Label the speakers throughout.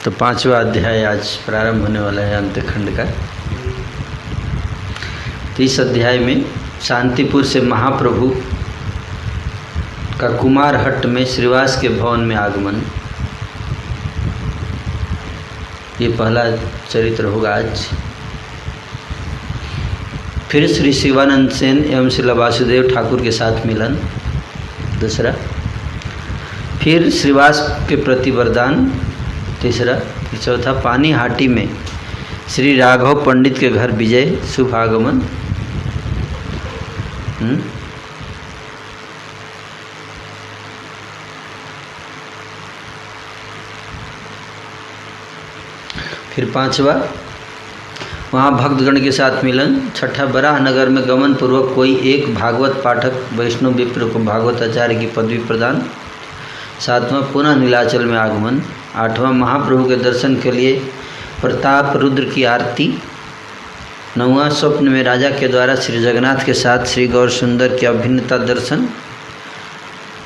Speaker 1: तो 5वां अध्याय आज प्रारंभ होने वाला है अंत्यखंड का। तो इस अध्याय में शांतिपुर से महाप्रभु का कुमारहट्ट में श्रीवास के भवन में आगमन, ये पहला चरित्र होगा आज। फिर श्री शिवानंद सेन एवं श्री वासुदेव ठाकुर के साथ मिलन, दूसरा। फिर श्रीवास के प्रति वरदान, तीसरा। चौथा पानीहाटी में श्री राघव पंडित के घर विजय, शुभ आगमन। फिर 5वां वहाँ भक्तगण के साथ मिलन। 6ठा बराह नगर में गमन पूर्वक कोई एक भागवत पाठक वैष्णव विप्र को भागवत आचार्य की पदवी प्रदान। 7वां पुनः नीलाचल में आगमन। 8वां महाप्रभु के दर्शन के लिए प्रताप रुद्र की आरती। 9वां स्वप्न में राजा के द्वारा श्री जगन्नाथ के साथ श्री गौर सुंदर की अभिन्नता दर्शन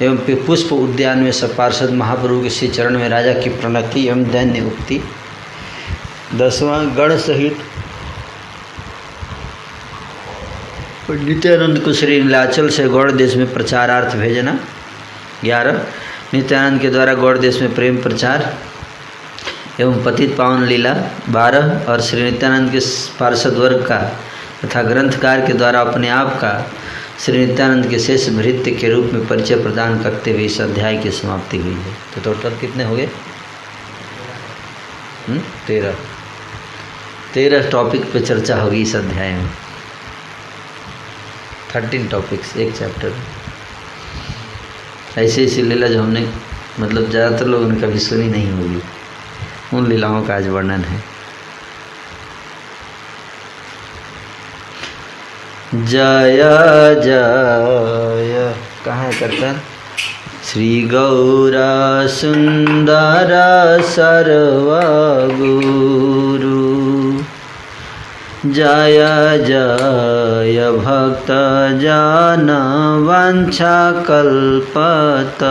Speaker 1: एवं पुष्प उद्यान में सब पार्षद महाप्रभु के श्री चरण में राजा की प्रणति एवं दैन्य उक्ति। 10वां गण सहित नित्यानंद को श्री नीलाचल से गौड़ देश में प्रचारार्थ भेजना। 11 नित्यानंद के द्वारा गौड़ देश में प्रेम प्रचार एवं पतित पावन लीला। 12 और श्री नित्यानंद के पार्षद वर्ग का तथा ग्रंथकार के द्वारा अपने आप का श्री नित्यानंद के शेष भृत्य के रूप में परिचय प्रदान करते हुए इस अध्याय की समाप्ति हुई है। तो टोटल कितने हो गए? 13 टॉपिक पे चर्चा होगी इस अध्याय में। 13 टॉपिक्स एक चैप्टर। ऐसे ऐसी लीला जो हमने मतलब ज़्यादातर लोगों ने कभी सुनी नहीं होगी, उन लीलाओं का आज वर्णन है। जय जय कहाँ है करता? श्री गौरा सुंदर सर्वगुरु जय जय भक्त जन वांछा कल्पतरु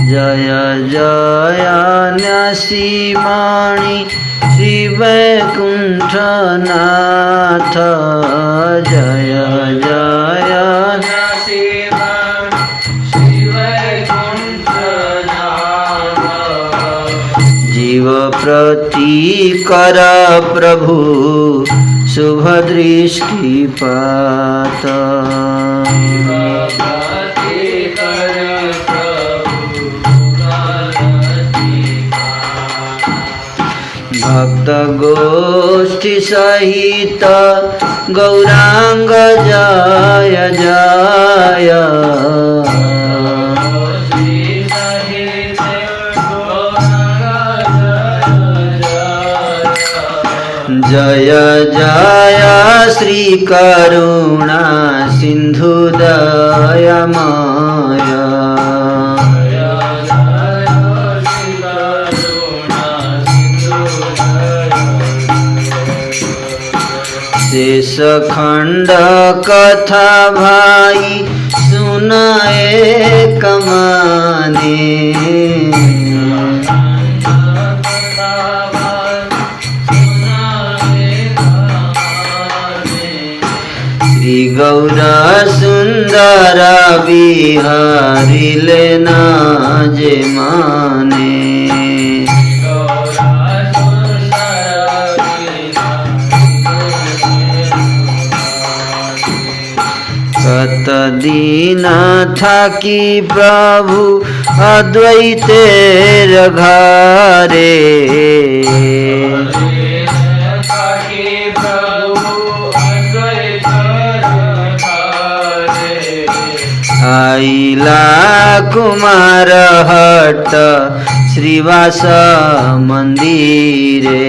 Speaker 1: जय जय न्यासीमणि श्री वैकुंठनाथ जय जय जीव प्रति कर प्रभु शुभ दृष्टिपात भक्त गोष्ठी सहित गौरांग जय जय जय जय श्री करुणा सिंधु दयामय शेष खंड कथा भाई सुनाए कमाने श्री गौरा सुंदर बिहारी लेना जे माने कत दीन था कि प्रभु अद्वैतेर घरे आइला कुमारहट्ट श्रीवास मंदिरे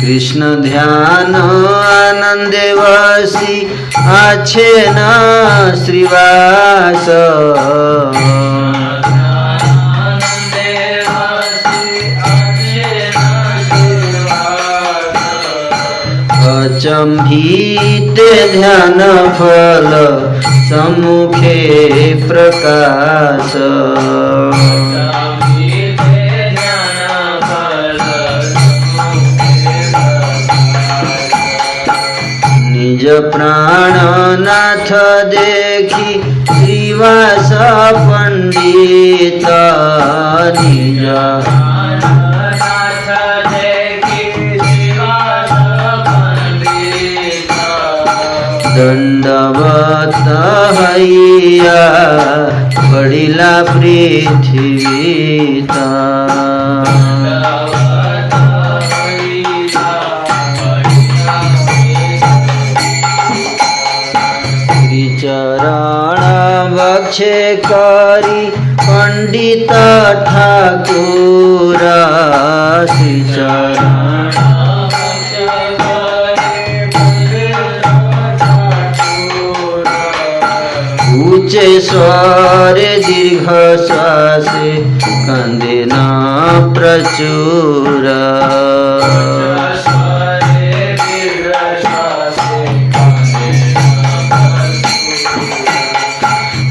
Speaker 1: कृष्ण ध्यान आनंदे वसी आछे न श्रीवास लंबिते ध्यान फल सम्मुखे प्रकाश। निज प्राणनाथ देखी श्रीवास पंडित। निज दंडवत हैया पड़िला पृथ्वीता। चरण बक्षे करी पंडित ठाकुर। श्री चरण ऊंचे स्वर दीर्घ श्वास कंदे न प्रचुर।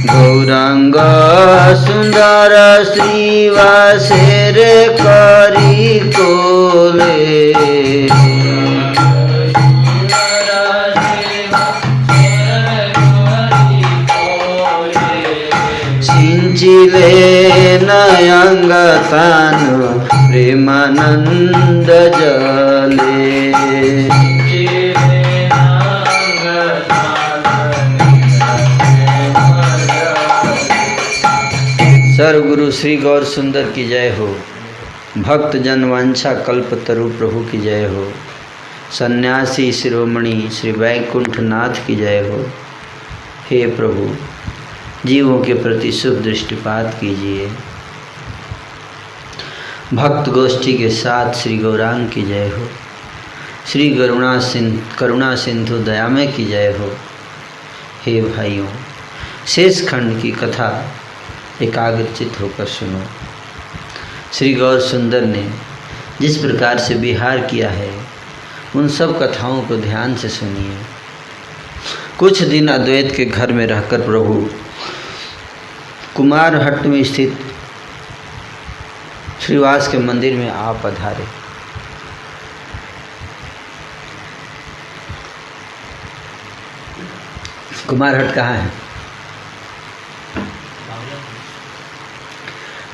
Speaker 1: गौरांग सुंदर श्रीवासेर करी कोले। सिंचिले नयंग तानु प्रेमानंद जले। सर्वगुरु श्री गौर सुंदर की जय हो। भक्त जन वांछा कल्प तरु प्रभु की जय हो। सन्यासी शिरोमणि श्री वैकुंठ नाथ की जय हो। हे प्रभु जीवों के प्रति शुभ दृष्टिपात कीजिए। भक्त गोष्ठी के साथ श्री गौरांग की जय हो। श्री करुणा सिंधु दयामय की जय हो। हे भाइयों शेष खंड की कथा एकाग्रचित होकर सुनो। श्री गौर सुंदर ने जिस प्रकार से विहार किया है उन सब कथाओं को ध्यान से सुनिए। कुछ दिन अद्वैत के घर में रहकर प्रभु कुमारहट्ट में स्थित श्रीवास के मंदिर में आ पधारे। कुमारहट्ट कहाँ है?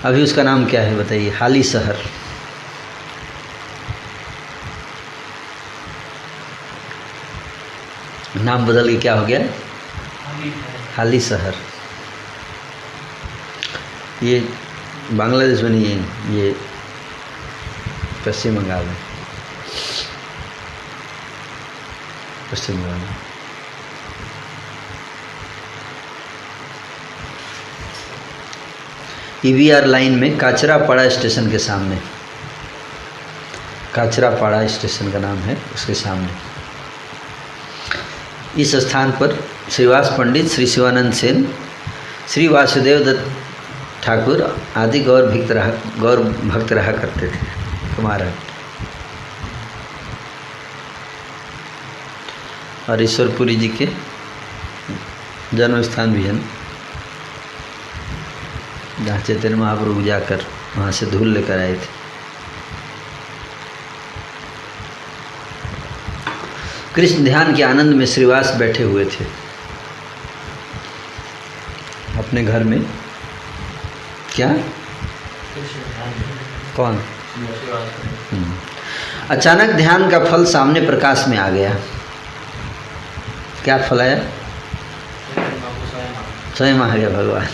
Speaker 1: अभी उसका नाम क्या है बताइए? हाली शहर। नाम बदल के क्या हो गया? हाली शहर। ये बांग्लादेश में नहीं है, ये पश्चिम बंगाल में। पश्चिम बंगाल में ईवीआर लाइन में काचरापाड़ा स्टेशन के सामने, काचरापाड़ा स्टेशन का नाम है, उसके सामने इस स्थान पर श्रीवास पंडित, श्री शिवानंद सेन, श्री वासुदेव दत्त ठाकुर आदि गौर भक्त रहा करते थे। कुमारहट्ट और ईश्वरपुरी जी के जन्म स्थान भी है, जहाँ चैतन्य महाप्रभु जाकर वहाँ से धूल लेकर आए थे। कृष्ण ध्यान के आनंद में श्रीवास बैठे हुए थे अपने घर में। क्या? कौन? अचानक ध्यान का फल सामने प्रकाश में आ गया। क्या फल आया? स्वयं आ गया भगवान।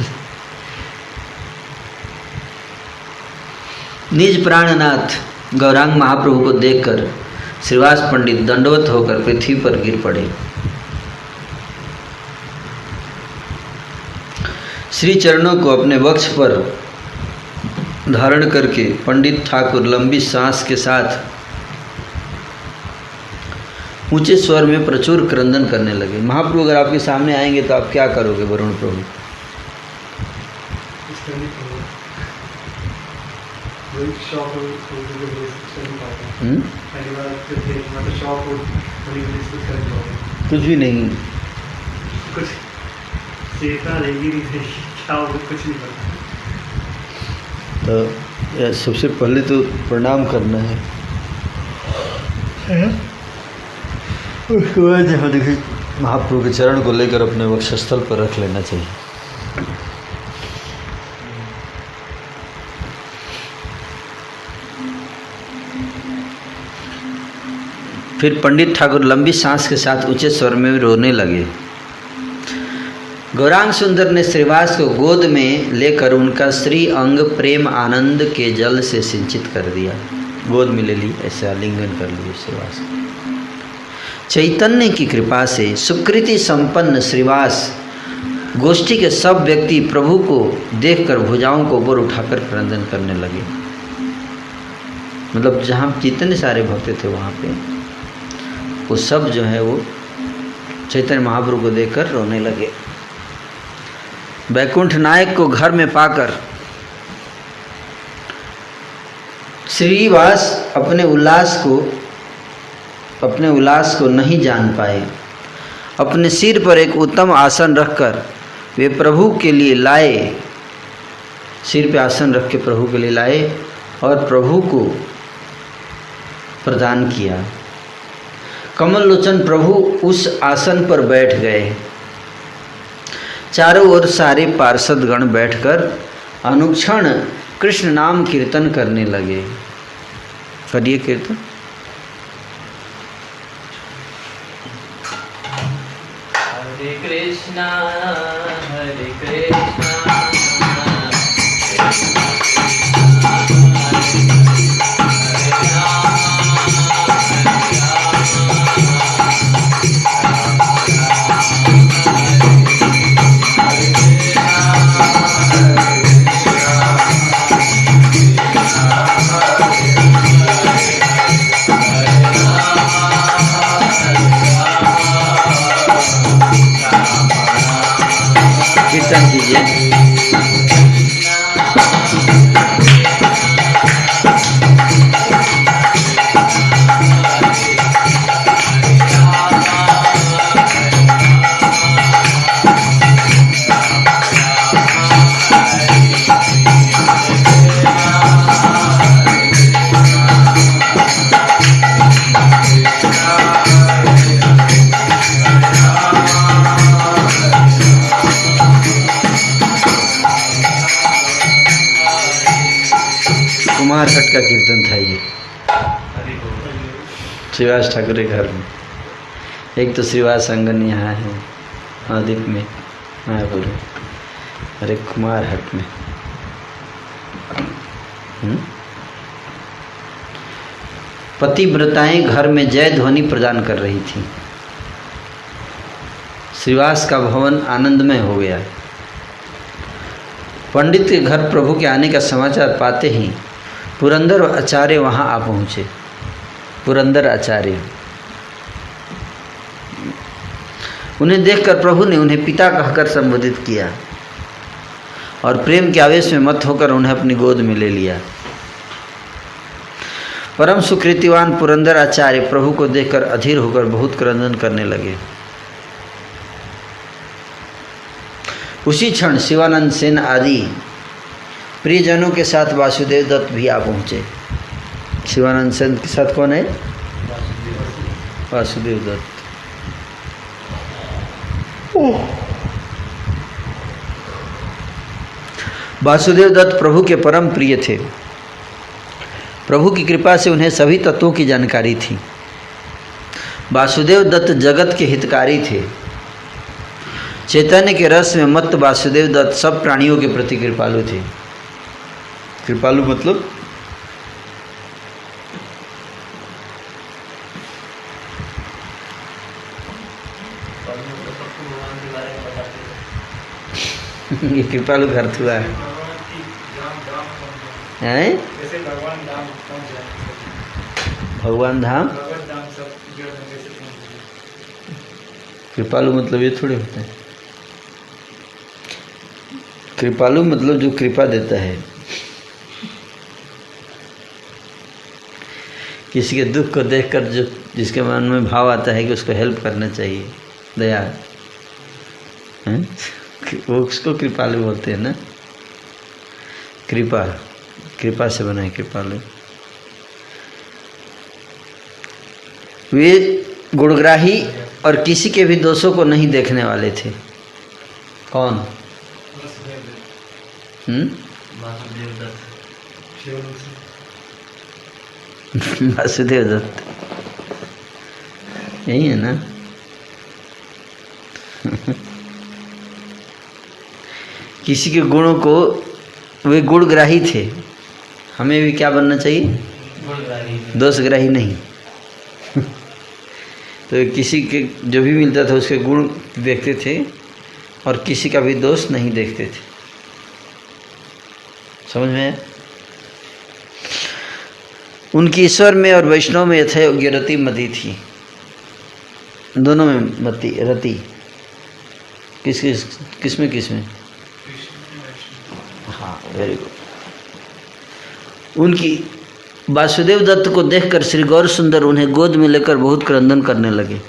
Speaker 1: निज प्राणनाथ गौरांग महाप्रभु को देखकर श्रीवास पंडित दंडवत होकर पृथ्वी पर गिर पड़े। श्री चरणों को अपने वक्ष पर धारण करके पंडित ठाकुर लंबी सांस के साथ ऊंचे स्वर में प्रचुर क्रंदन करने लगे। महाप्रभु अगर आपके सामने आएंगे तो आप क्या करोगे वरुण प्रभु? कुछ भी नहीं,
Speaker 2: कुछ चेतना रहेगी नहीं, क्या होगा कुछ नहीं पता।
Speaker 1: तो सबसे पहले तो प्रणाम करना है, उसके बाद हम देखिए महाप्रभु के चरण को लेकर अपने वक्षस्थल पर रख लेना चाहिए। फिर पंडित ठाकुर लंबी सांस के साथ ऊंचे स्वर में रोने लगे। गौरांग सुंदर ने श्रीवास को गोद में लेकर उनका श्री अंग प्रेम आनंद के जल से सिंचित कर दिया। गोद में ले ली, ऐसे आलिंगन कर लिए श्रीवास। चैतन्य की कृपा से सुकृति संपन्न श्रीवास गोष्ठी के सब व्यक्ति प्रभु को देखकर भुजाओं को ऊपर उठाकर क्रंदन करने लगे। मतलब जहाँ जितने सारे भक्त थे वहाँ पे वो सब जो है वो चैतन्य महाप्रभु को देखकर रोने लगे। वैकुंठ नायक को घर में पाकर श्रीवास अपने उल्लास को नहीं जान पाए। अपने सिर पर एक उत्तम आसन रखकर वे प्रभु के लिए लाए, सिर पे आसन रख के प्रभु के लिए लाए और प्रभु को प्रदान किया। कमल लोचन प्रभु उस आसन पर बैठ गए। चारों ओर सारे पार्षदगण बैठकर अनुक्षण कृष्ण नाम कीर्तन करने लगे। करिए कीर्तन।
Speaker 3: हरे कृष्णा हरे कृष्णा
Speaker 1: कीर्तन कीजिए। कुमार हट का कीर्तन था ये श्रीवास ठाकुर के घर में। एक तो श्रीवास अंगन यहाँ है आदिप में मायापुर, और एक कुमार हट में। पतिव्रताएं घर में जय ध्वनि प्रदान कर रही थी। श्रीवास का भवन आनंदमय हो गया। पंडित के घर प्रभु के आने का समाचार पाते ही पुरंदर आचार्य वहाँ आ पहुँचे। पुरंदर आचार्य, उन्हें देखकर प्रभु ने उन्हें पिता कहकर संबोधित किया और प्रेम के आवेश में मत होकर उन्हें अपनी गोद में ले लिया। परम सुकृतिवान पुरंदर आचार्य प्रभु को देखकर अधीर होकर बहुत क्रंदन करने लगे। उसी क्षण शिवानंद सेन आदि प्रियजनों के साथ वासुदेव दत्त भी आ पहुँचे। शिवानंद सेन के साथ कौन है? वासुदेव दत्त। वासुदेव दत्त प्रभु के परम प्रिय थे। प्रभु की कृपा से उन्हें सभी तत्वों की जानकारी थी। वासुदेव दत्त जगत के हितकारी थे। चैतन्य के रस में मत्त वासुदेव दत्त सब प्राणियों के प्रति कृपालु थे। कृपालु मतलब ये कृपालु घर हुआ है।
Speaker 2: जैसे भगवान धाम पहुंच जाए,
Speaker 1: भगवान धाम
Speaker 2: भगवत धाम सब जड़ गंगे से पहुंच जाए।
Speaker 1: कृपालु मतलब ये थोड़े होता है। कृपालु मतलब जो कृपा देता है, किसी के दुख को देखकर जो जिसके मन में भाव आता है कि उसको हेल्प करना चाहिए, दया हैं, वो उसको कृपालु बोलते हैं ना। कृपा से बनाए कृपालु। वे गुणग्राही और किसी के भी दोषों को नहीं देखने वाले थे। कौन? वासुदेव दत्त, यही है ना। किसी के गुणों को, वे गुणग्राही थे। हमें भी क्या बनना चाहिए? दोषग्राही नहीं। तो किसी के जो भी मिलता था उसके गुण देखते थे और किसी का भी दोष नहीं देखते थे। समझ में आया? उनकी ईश्वर में और वैष्णव में यथायोग्य रति मति थी। दोनों में मति रति। किसमें? हाँ, वेरी गुड। उनकी वासुदेव दत्त को देखकर श्री गौर सुंदर उन्हें गोद में लेकर बहुत क्रंदन करने लगे।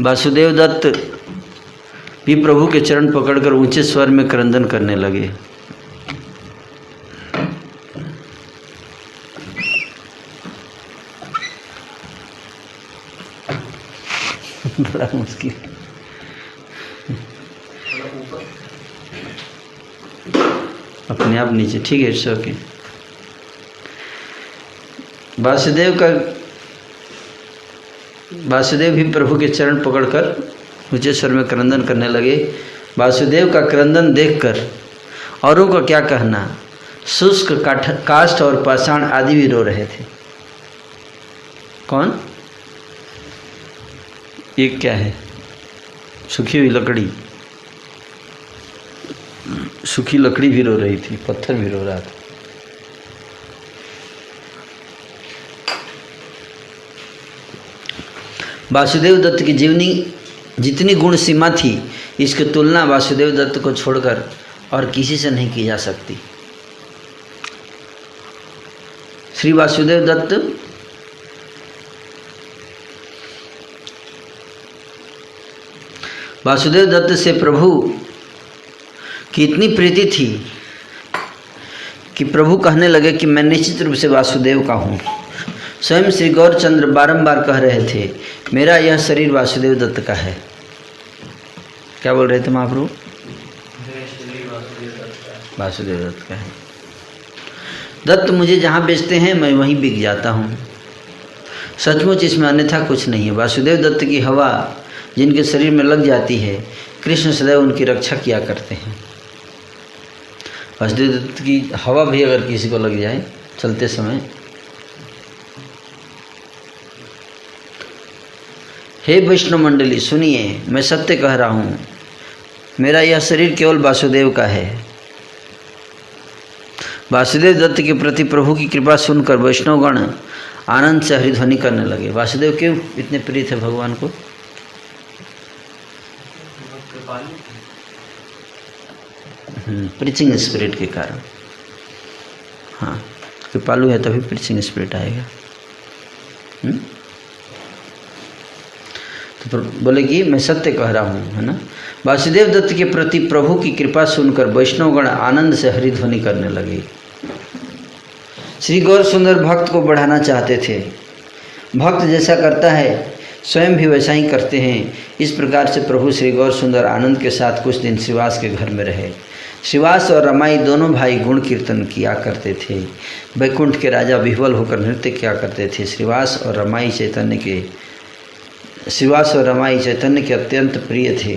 Speaker 1: वासुदेव दत्त भी प्रभु के चरण पकड़कर ऊंचे स्वर में क्रंदन करने लगे। बड़ा मुश्किल। अपने आप नीचे, ठीक है, इट्स ओके। वासुदेव भी प्रभु के चरण पकड़कर ऊंचे स्वर में क्रंदन करने लगे। वासुदेव का क्रंदन देखकर औरों का क्या कहना, शुष्क काष्ठ और पाषाण आदि भी रो रहे थे। कौन? ये क्या है? सूखी हुई लकड़ी। सूखी लकड़ी भी रो रही थी, पत्थर भी रो रहा था। वासुदेव दत्त की जीवनी जितनी गुण सीमा थी, इसकी तुलना वासुदेव दत्त को छोड़कर और किसी से नहीं की जा सकती। श्री वासुदेव दत्त से प्रभु की इतनी प्रीति थी कि प्रभु कहने लगे कि मैं निश्चित रूप से वासुदेव का हूँ। स्वयं श्री गौरचंद्र बारंबार कह रहे थे, मेरा यह शरीर वासुदेव दत्त का है। क्या बोल रहे थे महाप्रभु? वासुदेव दत्त का है। दत्त मुझे जहाँ बेचते हैं मैं वहीं बिक जाता हूँ। सचमुच इसमें अन्यथा कुछ नहीं है। वासुदेव दत्त की हवा जिनके शरीर में लग जाती है, कृष्ण सदैव उनकी रक्षा किया करते हैं। वासुदेव दत्त की हवा भी अगर किसी को लग जाए चलते समय, हे वैष्णव मंडली सुनिए, मैं सत्य कह रहा हूँ, मेरा यह शरीर केवल वासुदेव का है। वासुदेव दत्त के प्रति प्रभु की कृपा सुनकर वैष्णवगण आनंद से हरिध्वनि करने लगे। वासुदेव क्यों इतने प्रिय थे भगवान को? प्रीचिंग स्पिरिट के कारण। हाँ, कृपालु है तभी प्रीचिंग स्पिरिट आएगा। तो बोले कि मैं सत्य कह रहा हूँ, है ना। वासुदेव दत्त के प्रति प्रभु की कृपा सुनकर वैष्णवगण आनंद से हरिध्वनि करने लगे। श्री गौर सुंदर भक्त को बढ़ाना चाहते थे। भक्त जैसा करता है स्वयं भी वैसा ही करते हैं। इस प्रकार से प्रभु श्री गौर सुंदर आनंद के साथ कुछ दिन श्रीवास के घर में रहे। श्रीवास और रमाई दोनों भाई गुण कीर्तन किया करते थे। वैकुंठ के राजा विह्वल होकर नृत्य किया करते थे। श्रीवास और रमाई चैतन्य के अत्यंत प्रिय थे।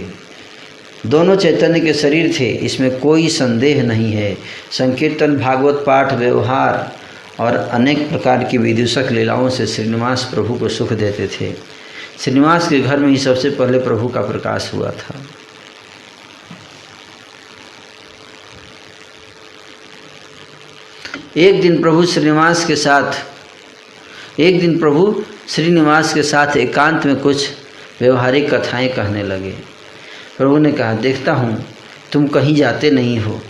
Speaker 1: दोनों चैतन्य के शरीर थे, इसमें कोई संदेह नहीं है। संकीर्तन, भागवत पाठ, व्यवहार और अनेक प्रकार की विदूषक लीलाओं से श्रीनिवास प्रभु को सुख देते थे। श्रीनिवास के घर में ही सबसे पहले प्रभु का प्रकाश हुआ था। एक दिन प्रभु श्रीनिवास के साथ एकांत में कुछ व्यवहारिक कथाएं कहने लगे। प्रभु ने कहा, देखता हूँ तुम कहीं जाते नहीं हो।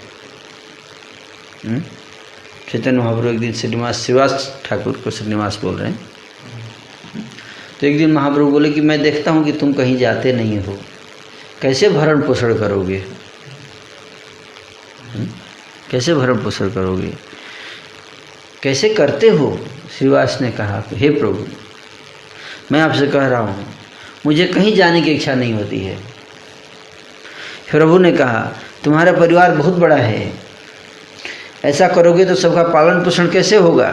Speaker 1: चैतन्य महाप्रभु एक दिन श्रीवास ठाकुर को श्रीनिवास बोल रहे हैं, तो एक दिन महाप्रभु बोले कि मैं देखता हूँ कि तुम कहीं जाते नहीं हो, कैसे भरण पोषण करोगे? कैसे भरण पोषण करोगे? कैसे करते हो? श्रीवास ने कहा, हे प्रभु, मैं आपसे कह रहा हूँ, मुझे कहीं जाने की इच्छा नहीं होती है। प्रभु ने कहा, तुम्हारा परिवार बहुत बड़ा है, ऐसा करोगे तो सबका पालन पोषण कैसे होगा?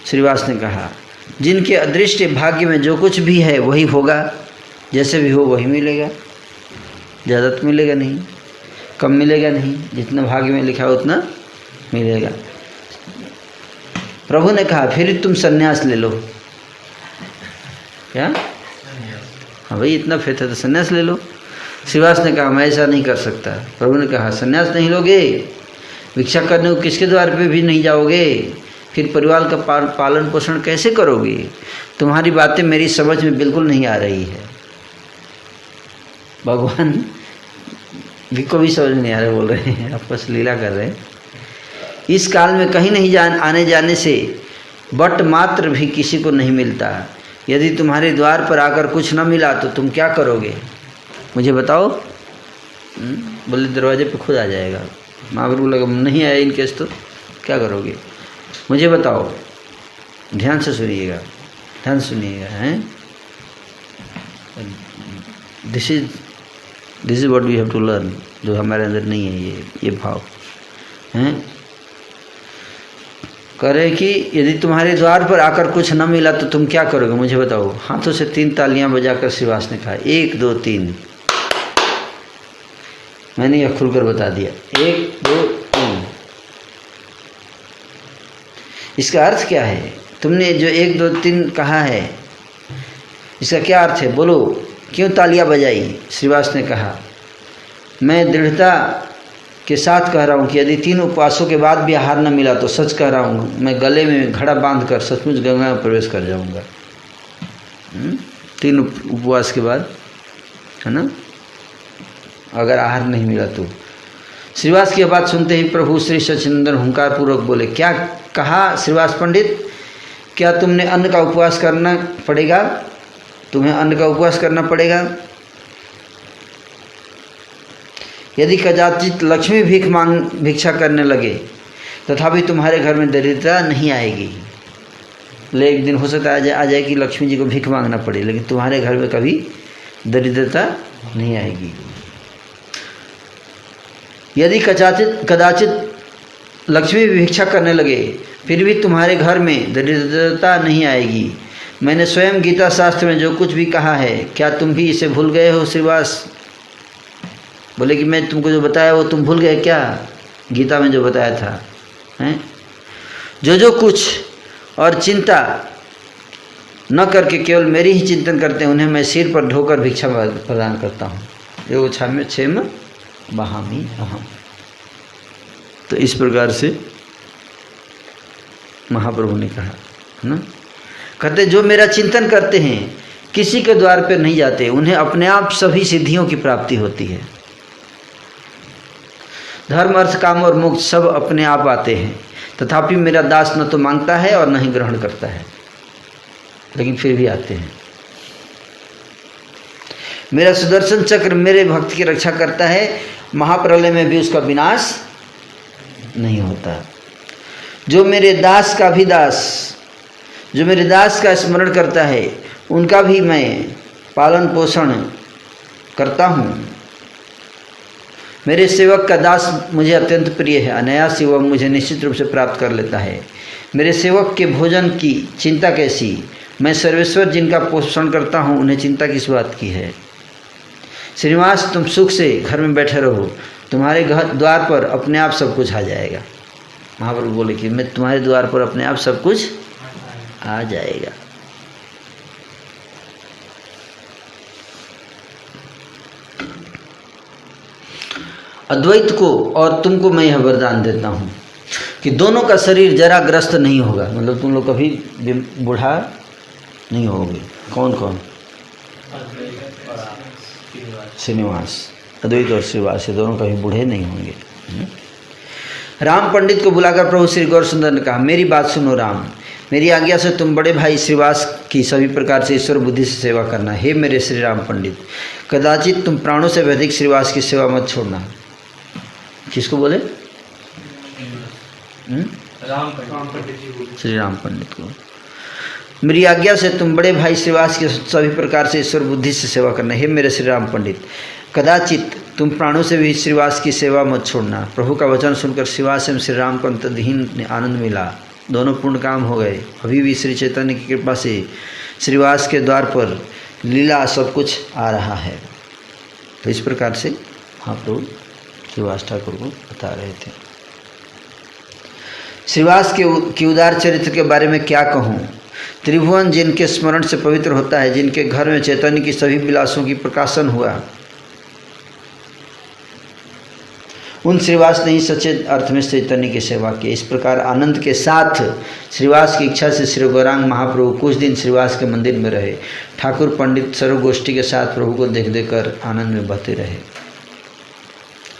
Speaker 1: श्रीवास ने कहा, जिनके अदृष्ट भाग्य में जो कुछ भी है वही होगा, जैसे भी हो वही मिलेगा। ज़्यादा तो मिलेगा नहीं, कम मिलेगा नहीं, जितना भाग्य में लिखा है उतना मिलेगा। प्रभु ने कहा, फिर तुम संन्यास ले लो। क्या? हाँ भाई, इतना फेथ है तो संन्यास ले लो। श्रीवास ने कहा, मैं ऐसा नहीं कर सकता। प्रभु ने कहा, संन्यास नहीं लोगे, भिक्षा करने को किसके द्वार पे भी नहीं जाओगे, फिर परिवार का पालन पोषण कैसे करोगे? तुम्हारी बातें मेरी समझ में बिल्कुल नहीं आ रही है। भगवान भी को भी समझ नहीं आ रहे, बोल रहे हैं, आपस लीला कर रहे हैं। इस काल में कहीं नहीं आने जाने से बट मात्र भी किसी को नहीं मिलता। यदि तुम्हारे द्वार पर आकर कुछ न मिला तो तुम क्या करोगे? मुझे बताओ। बोले, दरवाजे पे खुद आ जाएगा। महाप्रभु लगा, नहीं आया इन केस तो क्या करोगे? मुझे बताओ। ध्यान से सुनिएगा, ध्यान सुनिएगा। हैं, this is what we have to learn, जो हमारे अंदर नहीं है ये भाव हैं। करे कि यदि तुम्हारे द्वार पर आकर कुछ न मिला तो तुम क्या करोगे? मुझे बताओ। हाथों से 3 तालियां बजाकर श्रीवास ने कहा, 1 2 3। मैंने यह खुलकर बता दिया, 1 2 3। इसका अर्थ क्या है? तुमने जो 1 2 3 कहा है, इसका क्या अर्थ है? बोलो, क्यों तालियां बजाई? श्रीवास ने कहा, मैं दृढ़ता के साथ कह रहा हूँ कि यदि 3 उपवासों के बाद भी आहार न मिला तो सच कह रहा हूँ, मैं गले में घड़ा बांधकर सचमुच गंगा में प्रवेश कर जाऊँगा। 3 उपवास के बाद, है ना, अगर आहार नहीं मिला तो। श्रीवास की बात सुनते ही प्रभु श्री सच्चिदानंद हुंकार पूर्वक बोले, क्या कहा श्रीवास पंडित? क्या तुमने अन्न का उपवास करना पड़ेगा? तुम्हें अन्न का उपवास करना पड़ेगा? यदि कदाचित लक्ष्मी भिक्षा करने लगे तथापि तुम्हारे घर में दरिद्रता नहीं आएगी। ले एक दिन हो सकता है आ जाए कि लक्ष्मी जी को भीख मांगना पड़े, लेकिन तुम्हारे घर में कभी दरिद्रता नहीं आएगी। यदि कदाचित लक्ष्मी भिक्षा करने लगे फिर भी तुम्हारे घर में दरिद्रता नहीं आएगी। मैंने स्वयं गीता शास्त्र में जो कुछ भी कहा है, क्या तुम भी इसे भूल गए हो? श्रीवास बोले कि मैं तुमको जो बताया वो तुम भूल गए क्या? गीता में जो बताया था, हैं? जो कुछ और चिंता न करके केवल मेरी ही चिंतन करते हैं, उन्हें मैं सिर पर ढोकर भिक्षा प्रदान करता हूँ। यो क्षेम बहामी अहम। तो इस प्रकार से महाप्रभु ने कहा, है ना, कहते जो मेरा चिंतन करते हैं किसी के द्वार पर नहीं जाते, उन्हें अपने आप सभी सिद्धियों की प्राप्ति होती है। धर्म अर्थ काम और मोक्ष सब अपने आप आते हैं, तथापि मेरा दास न तो मांगता है और न ही ग्रहण करता है, लेकिन फिर भी आते हैं। मेरा सुदर्शन चक्र मेरे भक्त की रक्षा करता है, महाप्रलय में भी उसका विनाश नहीं होता। जो मेरे दास का स्मरण करता है उनका भी मैं पालन पोषण करता हूँ। मेरे सेवक का दास मुझे अत्यंत प्रिय है, अनायास ही वह मुझे निश्चित रूप से प्राप्त कर लेता है। मेरे सेवक के भोजन की चिंता कैसी? मैं सर्वेश्वर जिनका पोषण करता हूँ, उन्हें चिंता किस बात की है? श्रीनिवास, तुम सुख से घर में बैठे रहो, तुम्हारे घर द्वार पर अपने आप सब कुछ आ जाएगा। महाप्रभु बोले कि मैं तुम्हारे द्वार पर अपने आप सब कुछ आ जाएगा। अद्वैत को और तुमको मैं यह वरदान देता हूँ कि दोनों का शरीर जरा ग्रस्त नहीं होगा, मतलब तुम लोग कभी बूढ़ा नहीं होगे। कौन कौन? श्रीनिवास, अद्वैत और श्रीवास, ये दोनों कभी बूढ़े नहीं होंगे। राम पंडित को बुलाकर प्रभु श्री गौर सुंदर ने कहा, मेरी बात सुनो राम, मेरी आज्ञा से तुम बड़े भाई श्रीवास की सभी प्रकार से ईश्वर बुद्धि से सेवा करना। हे मेरे श्री राम पंडित, कदाचित तुम प्राणों से भी अधिक श्रीवास की सेवा मत छोड़ना। किसको बोले?
Speaker 3: राम
Speaker 2: पंडित जी बोले।
Speaker 1: श्री राम पंडित को। मेरी आज्ञा से तुम बड़े भाई श्रीवास की सभी प्रकार से ईश्वर बुद्धि से सेवा करना। हे मेरे श्री राम पंडित, कदाचित तुम प्राणों से भी श्रीवास की सेवा मत छोड़ना। प्रभु का वचन सुनकर श्रीवास एवं श्री राम को अंतहीन आनंद मिला। दोनों पूर्ण काम हो गए। अभी भी श्री चैतन्य की कृपा से श्रीवास के द्वार पर लीला सब कुछ आ रहा है। तो इस प्रकार से महाप्रभु श्रीवास ठाकुर को बता रहे थे। श्रीवास की उदार चरित्र के बारे में क्या कहूँ। त्रिभुवन जिनके स्मरण से पवित्र होता है, जिनके घर में चैतन्य की सभी विलासों की प्रकाशन हुआ, उन श्रीवास ने ही सच्चे अर्थ में चैतन्य की सेवा की। इस प्रकार आनंद के साथ श्रीवास की इच्छा से श्री गौरांग महाप्रभु कुछ दिन श्रीवास के मंदिर में रहे। ठाकुर पंडित सर्वगोष्ठी के साथ प्रभु को देख देकर आनंद में बहते रहे।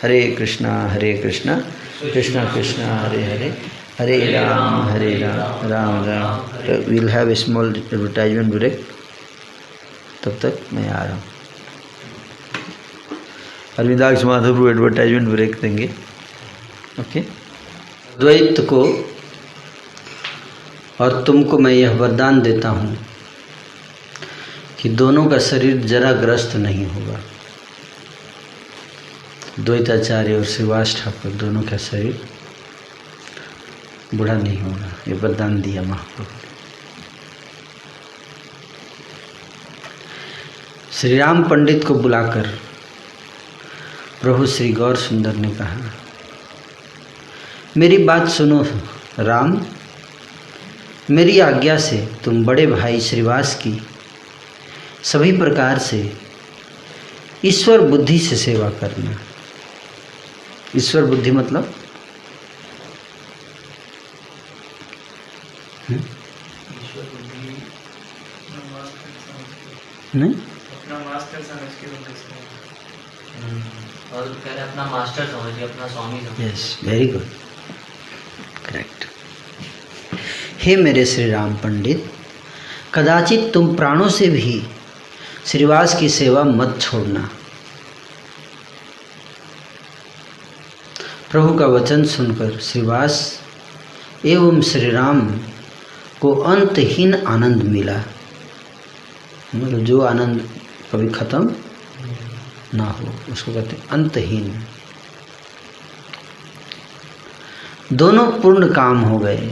Speaker 1: हरे कृष्णा कृष्णा कृष्णा हरे हरे, हरे Ram Ram Ram. Will have a small advertisement break, तब तक मैं आ रहा हूँ। अरविंदाक्ष माधव एडवर्टाइजमेंट ब्रेक देंगे। ओके। द्वैत को और तुमको मैं यह वरदान देता हूँ कि दोनों का शरीर जरा ग्रस्त नहीं होगा। द्वैताचार्य और श्रीवास ठाकुर दोनों का शरीर बूढ़ा नहीं होगा। ये वरदान दिया महाप्रभु। श्री राम पंडित को बुलाकर प्रभु श्री गौर सुंदर ने कहा, मेरी बात सुनो राम, मेरी आज्ञा से तुम बड़े भाई श्रीवास की सभी प्रकार से ईश्वर बुद्धि से सेवा करना। ईश्वर बुद्धि मतलब नहीं,
Speaker 3: अपना मास्टर समझ के और कह रहे अपना मास्टर समझिए, अपना स्वामी समझिए।
Speaker 1: Yes, very good, correct. हे मेरे श्री राम पंडित, कदाचित तुम प्राणों से भी श्रीवास की सेवा मत छोड़ना। प्रभु का वचन सुनकर श्रीवास एवं श्री राम को अंतहीन आनंद मिला। मतलब जो आनंद कभी खत्म ना हो, उसको कहते हैं अंतहीन। दोनों पूर्ण काम हो गए।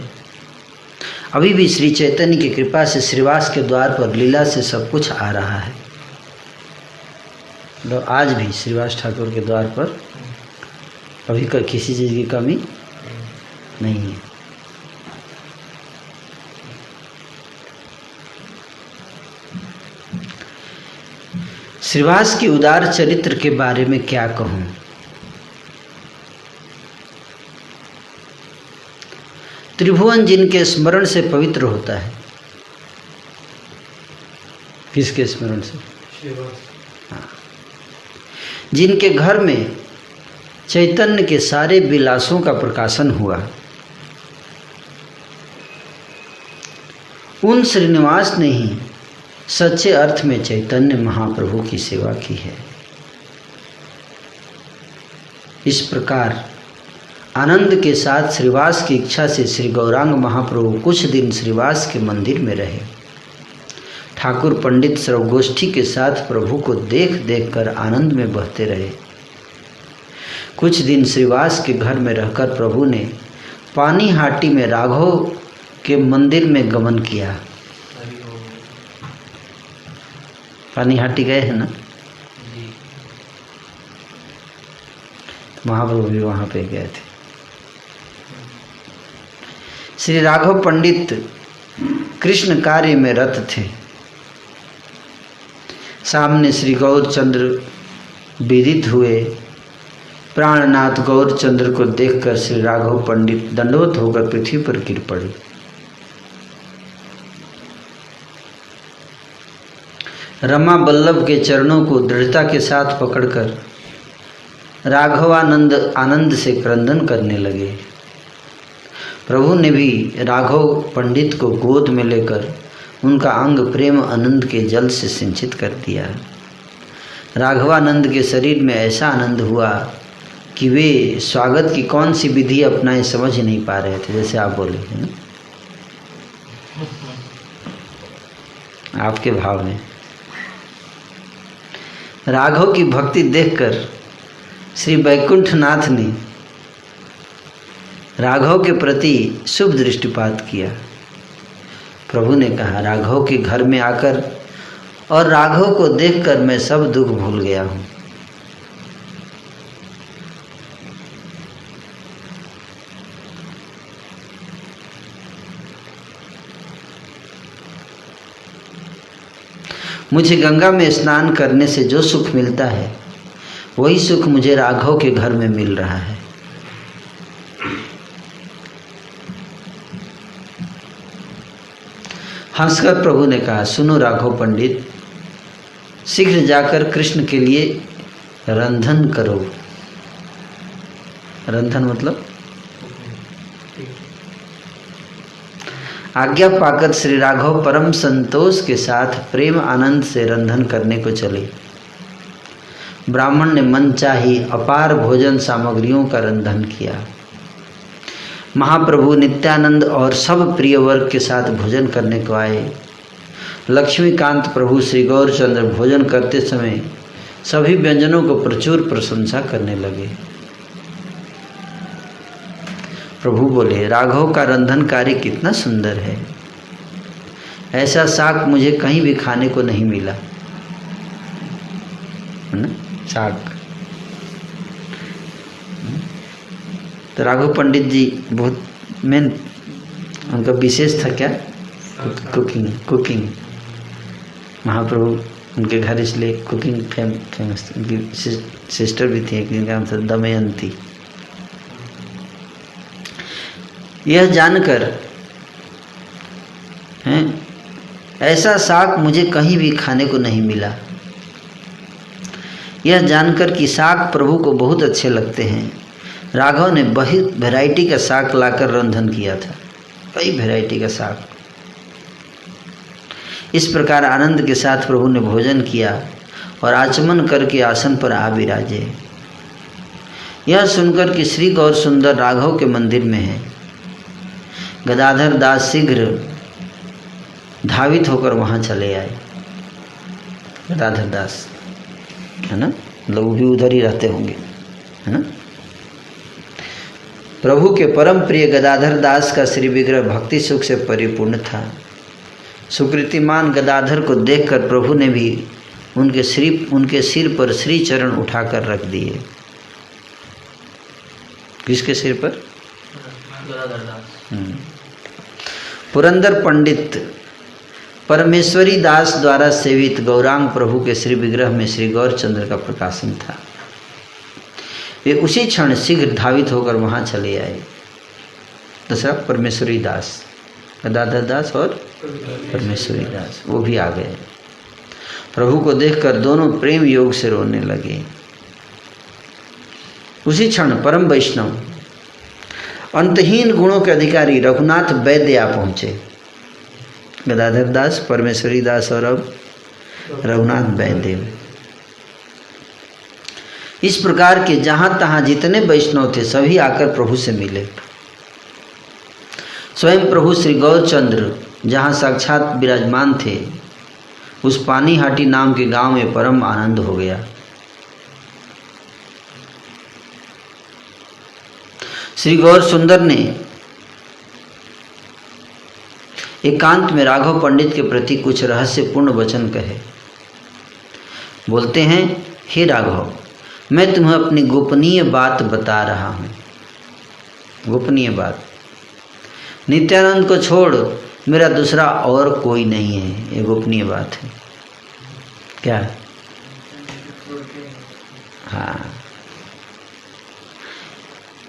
Speaker 1: अभी भी श्री चैतन्य की कृपा से श्रीवास के द्वार पर लीला से सब कुछ आ रहा है। तो आज भी श्रीवास ठाकुर के द्वार पर अभी किसी चीज़ की कमी नहीं है। श्रीवास की उदार चरित्र के बारे में क्या कहूँ। त्रिभुवन जिनके स्मरण से पवित्र होता है। किसके स्मरण से? हाँ। जिनके घर में चैतन्य के सारे विलासों का प्रकाशन हुआ, उन श्रीनिवास ने ही सच्चे अर्थ में चैतन्य महाप्रभु की सेवा की है। इस प्रकार आनंद के साथ श्रीवास की इच्छा से श्री गौरांग महाप्रभु कुछ दिन श्रीवास के मंदिर में रहे। ठाकुर पंडित सर्वगोष्ठी के साथ प्रभु को देख देख कर आनंद में बहते रहे। कुछ दिन श्रीवास के घर में रहकर प्रभु ने पानीहाटी में राघव के मंदिर में गमन किया। पानीहाटी गए हैं ना? महाप्रभु भी वहाँ पे गए थे। श्री राघव पंडित कृष्ण कार्य में रत थे। सामने श्री गौरचंद्र विदित हुए। प्राणनाथ गौरचंद्र को देखकर श्री राघव पंडित दंडवत होकर पृथ्वी पर गिर पड़े। रमा बल्लभ के चरणों को दृढ़ता के साथ पकड़कर राघवानंद आनंद से क्रंदन करने लगे। प्रभु ने भी राघव पंडित को गोद में लेकर उनका अंग प्रेम आनंद के जल से सिंचित कर दिया। राघवानंद के शरीर में ऐसा आनंद हुआ कि वे स्वागत की कौन सी विधि अपनाएं समझ ही नहीं पा रहे थे, जैसे आप बोले है ना, आपके भाव में। राघव की भक्ति देखकर श्री वैकुंठनाथ ने राघव के प्रति शुभ दृष्टिपात किया। प्रभु ने कहा, राघव के घर में आकर और राघव को देखकर मैं सब दुख भूल गया हूँ। मुझे गंगा में स्नान करने से जो सुख मिलता है वही सुख मुझे राघव के घर में मिल रहा है। हंसकर प्रभु ने कहा, सुनो राघव पंडित, शीघ्र जाकर कृष्ण के लिए रंधन करो। रंधन मतलब आज्ञा पाकर श्री राघव परम संतोष के साथ प्रेम आनंद से रंधन करने को चले। ब्राह्मण ने मनचाही अपार भोजन सामग्रियों का रंधन किया। महाप्रभु नित्यानंद और सब प्रिय वर्ग के साथ भोजन करने को आए। लक्ष्मीकांत प्रभु श्री गौरचंद्र भोजन करते समय सभी व्यंजनों को प्रचुर प्रशंसा करने लगे। प्रभु बोले, राघव का रंधन कार्य कितना सुंदर है, ऐसा शाक मुझे कहीं भी खाने को नहीं मिला, है ना, शाक। तो राघव पंडित जी बहुत मेन उनका विशेष था क्या, कुकिंग। महाप्रभु उनके घर इसलिए कुकिंग फेमस। उनकी सिस्टर भी थी, एक जिनका नाम था दमयंती। यह जानकर ऐसा शाक मुझे कहीं भी खाने को नहीं मिला। यह जानकर कि शाक प्रभु को बहुत अच्छे लगते हैं, राघव ने बहुत वैरायटी का शाक लाकर रंधन किया था, कई वैरायटी का शाक। इस प्रकार आनंद के साथ प्रभु ने भोजन किया और आचमन करके आसन पर आ विराजे। यह सुनकर कि श्री गौर सुंदर राघव के मंदिर में है, गदाधर दास शीघ्र धावित होकर वहाँ चले आए। गदाधर दास है ना, लोग भी उधर ही रहते होंगे, है ना। प्रभु के परम प्रिय गदाधर दास का श्री विग्रह भक्ति सुख से परिपूर्ण था। सुकृतिमान गदाधर को देखकर प्रभु ने भी उनके सिर पर श्री चरण उठाकर रख दिए। किसके सिर पर? पुरंदर पंडित परमेश्वरी दास द्वारा सेवित गौरांग प्रभु के श्री विग्रह में श्री गौरचंद्र का प्रकाशन था। वे उसी क्षण शीघ्र धावित होकर वहाँ चले आए। दूसरा परमेश्वरी दास, गदाधर दास और परमेश्वरी दास, वो भी आ गए। प्रभु को देखकर दोनों प्रेम योग से रोने लगे। उसी क्षण परम वैष्णव अंतहीन गुणों के अधिकारी रघुनाथ वैद्य आ पहुँचे। गदाधर दास, परमेश्वरी दास और अब रघुनाथ वैद्य। इस प्रकार के जहाँ तहाँ जितने वैष्णव थे सभी आकर प्रभु से मिले। स्वयं प्रभु श्री गौरचंद्र जहाँ साक्षात विराजमान थे, उस पानीहाटी नाम के गांव में परम आनंद हो गया। श्री गौर सुंदर ने एकांत में राघव पंडित के प्रति कुछ रहस्यपूर्ण वचन कहे। बोलते हैं, हे राघव, मैं तुम्हें अपनी गोपनीय बात बता रहा हूँ। गोपनीय बात, नित्यानंद को छोड़ मेरा दूसरा और कोई नहीं है, ये गोपनीय बात है। क्या? हाँ,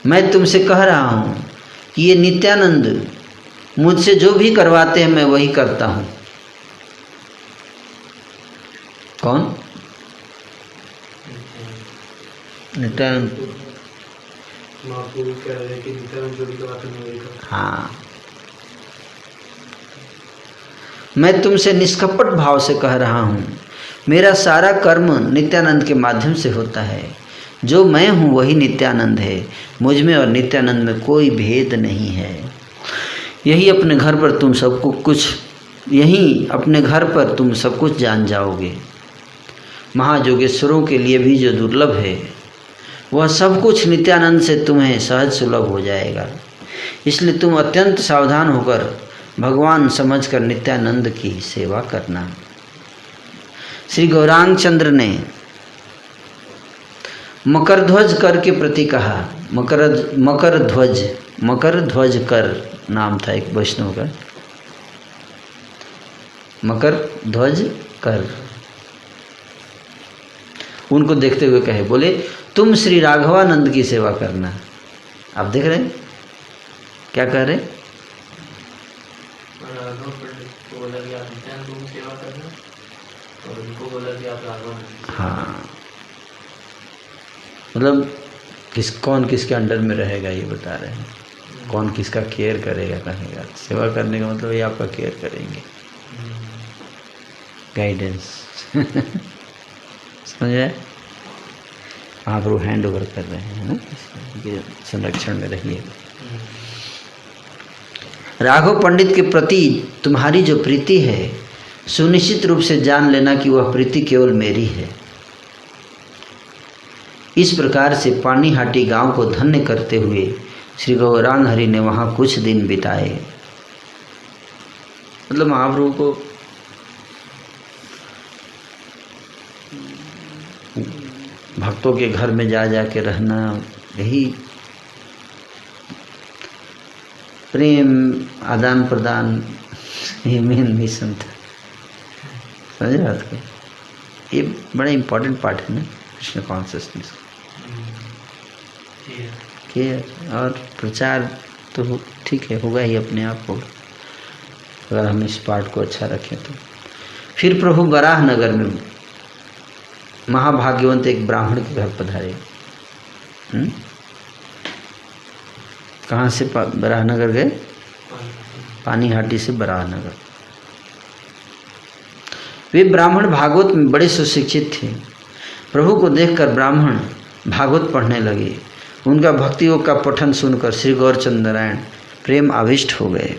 Speaker 1: मैं तुमसे कह रहा हूँ कि ये नित्यानंद मुझसे जो भी करवाते हैं मैं वही करता हूँ। कौन? नित्यानंद।
Speaker 2: महाप्रभु कह रहे हैं कि नित्यानंद जोड़ी की बात नहीं हुई।
Speaker 1: हाँ, मैं तुमसे निष्कपट भाव से कह रहा हूँ, मेरा सारा कर्म नित्यानंद के माध्यम से होता है। जो मैं हूँ वही नित्यानंद है, मुझ में और नित्यानंद में कोई भेद नहीं है। यही अपने घर पर तुम सब कुछ जान जाओगे। महायोगेश्वरों के लिए भी जो दुर्लभ है वह सब कुछ नित्यानंद से तुम्हें सहज सुलभ हो जाएगा। इसलिए तुम अत्यंत सावधान होकर भगवान समझकर नित्यानंद की सेवा करना। श्री गौरांग चंद्र ने मकरध्वज कर के प्रति कहा। मकरध्वज कर नाम था एक वैष्णव का, मकरध्वज कर। उनको देखते हुए कहे, बोले तुम श्री राघवानंद की सेवा करना। आप देख रहे हैं क्या कह रहे?
Speaker 3: राघव पंडित को बोला कि आप नित्यानंद की सेवा करना, और उनको बोला कि आप राघवानंद।
Speaker 1: हाँ, मतलब कौन किसके अंडर में रहेगा ये बता रहे हैं। कौन किसका केयर करेगा, कहेगा सेवा करने का मतलब ये आपका केयर करेंगे, गाइडेंस। समझ आए? आप वो हैंड ओवर कर रहे हैं ना, ये संरक्षण में रहिए। राघव पंडित के प्रति तुम्हारी जो प्रीति है, सुनिश्चित रूप से जान लेना कि वह प्रीति केवल मेरी है। इस प्रकार से पानीहाटी गांव को धन्य करते हुए श्री गौरांग हरि ने वहाँ कुछ दिन बिताए। मतलब महाप्रभु को भक्तों के घर में जा जा के रहना, यही प्रेम आदान प्रदान, ये मेन मिशन था। समझ रहे थे? ये बड़ा इम्पोर्टेंट पार्ट है ना कृष्ण कॉन्शियसनेस के। और प्रचार तो ठीक है, होगा ही अपने आप होगा, अगर हम इस पार्ट को अच्छा रखें तो। फिर प्रभु बराह नगर में महाभाग्यवंत एक ब्राह्मण के घर पधारे। कहाँ से बराहनगर गए? पानीहाटी से बराहनगर। वे ब्राह्मण भागवत में बड़े सुशिक्षित थे। प्रभु को देखकर ब्राह्मण भागवत पढ़ने लगे। उनका भक्ति योग का पठन सुनकर श्री गौरचंद्र नारायण प्रेम आविष्ट हो गए।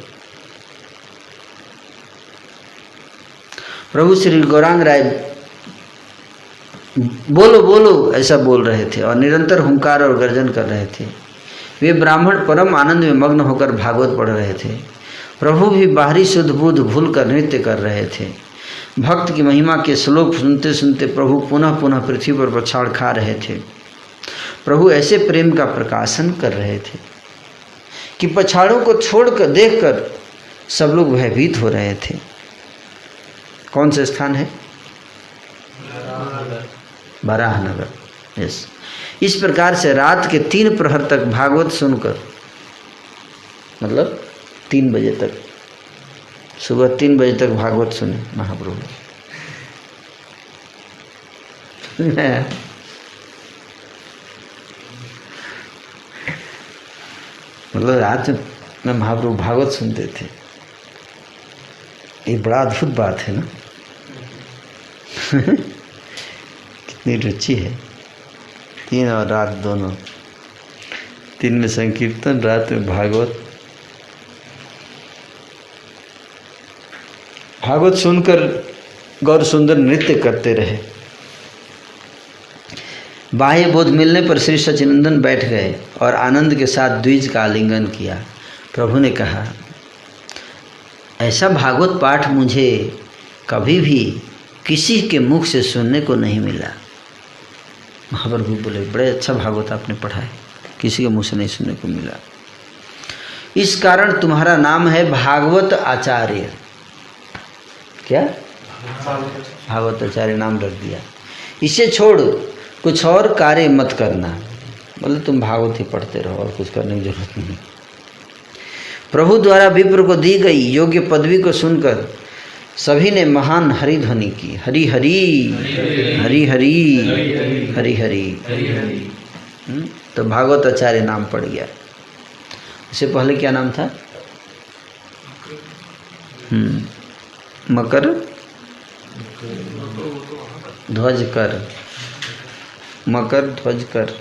Speaker 1: प्रभु श्री गौरांग राय बोलो बोलो ऐसा बोल रहे थे और निरंतर हुंकार और गर्जन कर रहे थे। वे ब्राह्मण परम आनंद में मग्न होकर भागवत पढ़ रहे थे। प्रभु भी बाहरी शुद्ध बुद्ध भूल कर नृत्य कर रहे थे। भक्त की महिमा के श्लोक सुनते सुनते प्रभु पुनः पुनः पृथ्वी पर पछाड़ खा रहे थे। प्रभु ऐसे प्रेम का प्रकाशन कर रहे थे कि पछाड़ों को छोड़कर देखकर सब लोग भयभीत हो रहे थे। कौन सा स्थान है? बराहनगर। यस। इस प्रकार से रात के 3 प्रहर तक भागवत सुनकर, मतलब 3 बजे तक, सुबह 3 बजे तक भागवत सुने महाप्रभु। मतलब रात में महाप्रभु भागवत सुनते थे। ये बड़ा अद्भुत बात है ना। कितनी रुचि है। 3 और रात दोनों, 3 में संकीर्तन, रात में भागवत। भागवत सुनकर गौर सुंदर नृत्य करते रहे। बाह्य बोध मिलने पर श्री सच्चिनंदन बैठ गए और आनंद के साथ द्विज का आलिंगन किया। प्रभु ने कहा, ऐसा भागवत पाठ मुझे कभी भी किसी के मुख से सुनने को नहीं मिला। महाप्रभु बोले, बड़े अच्छा भागवत आपने पढ़ा है, किसी के मुँह से नहीं सुनने को मिला। इस कारण तुम्हारा नाम है भागवत आचार्य। क्या? भागवत आचार्य नाम रख दिया। इसे छोड़ कुछ और कार्य मत करना। बोले तुम भागवत ही पढ़ते रहो और कुछ करने की जरूरत नहीं। प्रभु द्वारा विप्र को दी गई योग्य पदवी को सुनकर सभी ने महान हरि ध्वनि की। हरि हरि हरि हरि हरि हरि। तो भागवताचार्य नाम पड़ गया। इससे पहले क्या नाम था? मकर ध्वजकर, मकर ध्वजकर।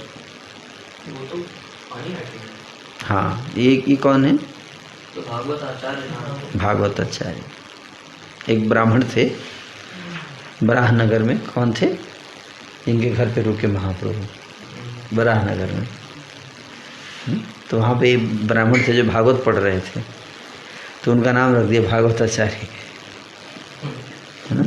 Speaker 1: हाँ, ये कौन है?
Speaker 3: तो भागवताचार्य।
Speaker 1: भागवताचार्य एक ब्राह्मण थे बराहनगर में। कौन थे? इनके घर पे रुके महाप्रभु बराहनगर में। तो वहाँ पे ब्राह्मण थे जो भागवत पढ़ रहे थे, तो उनका नाम रख दिया भागवताचार्य, है ना।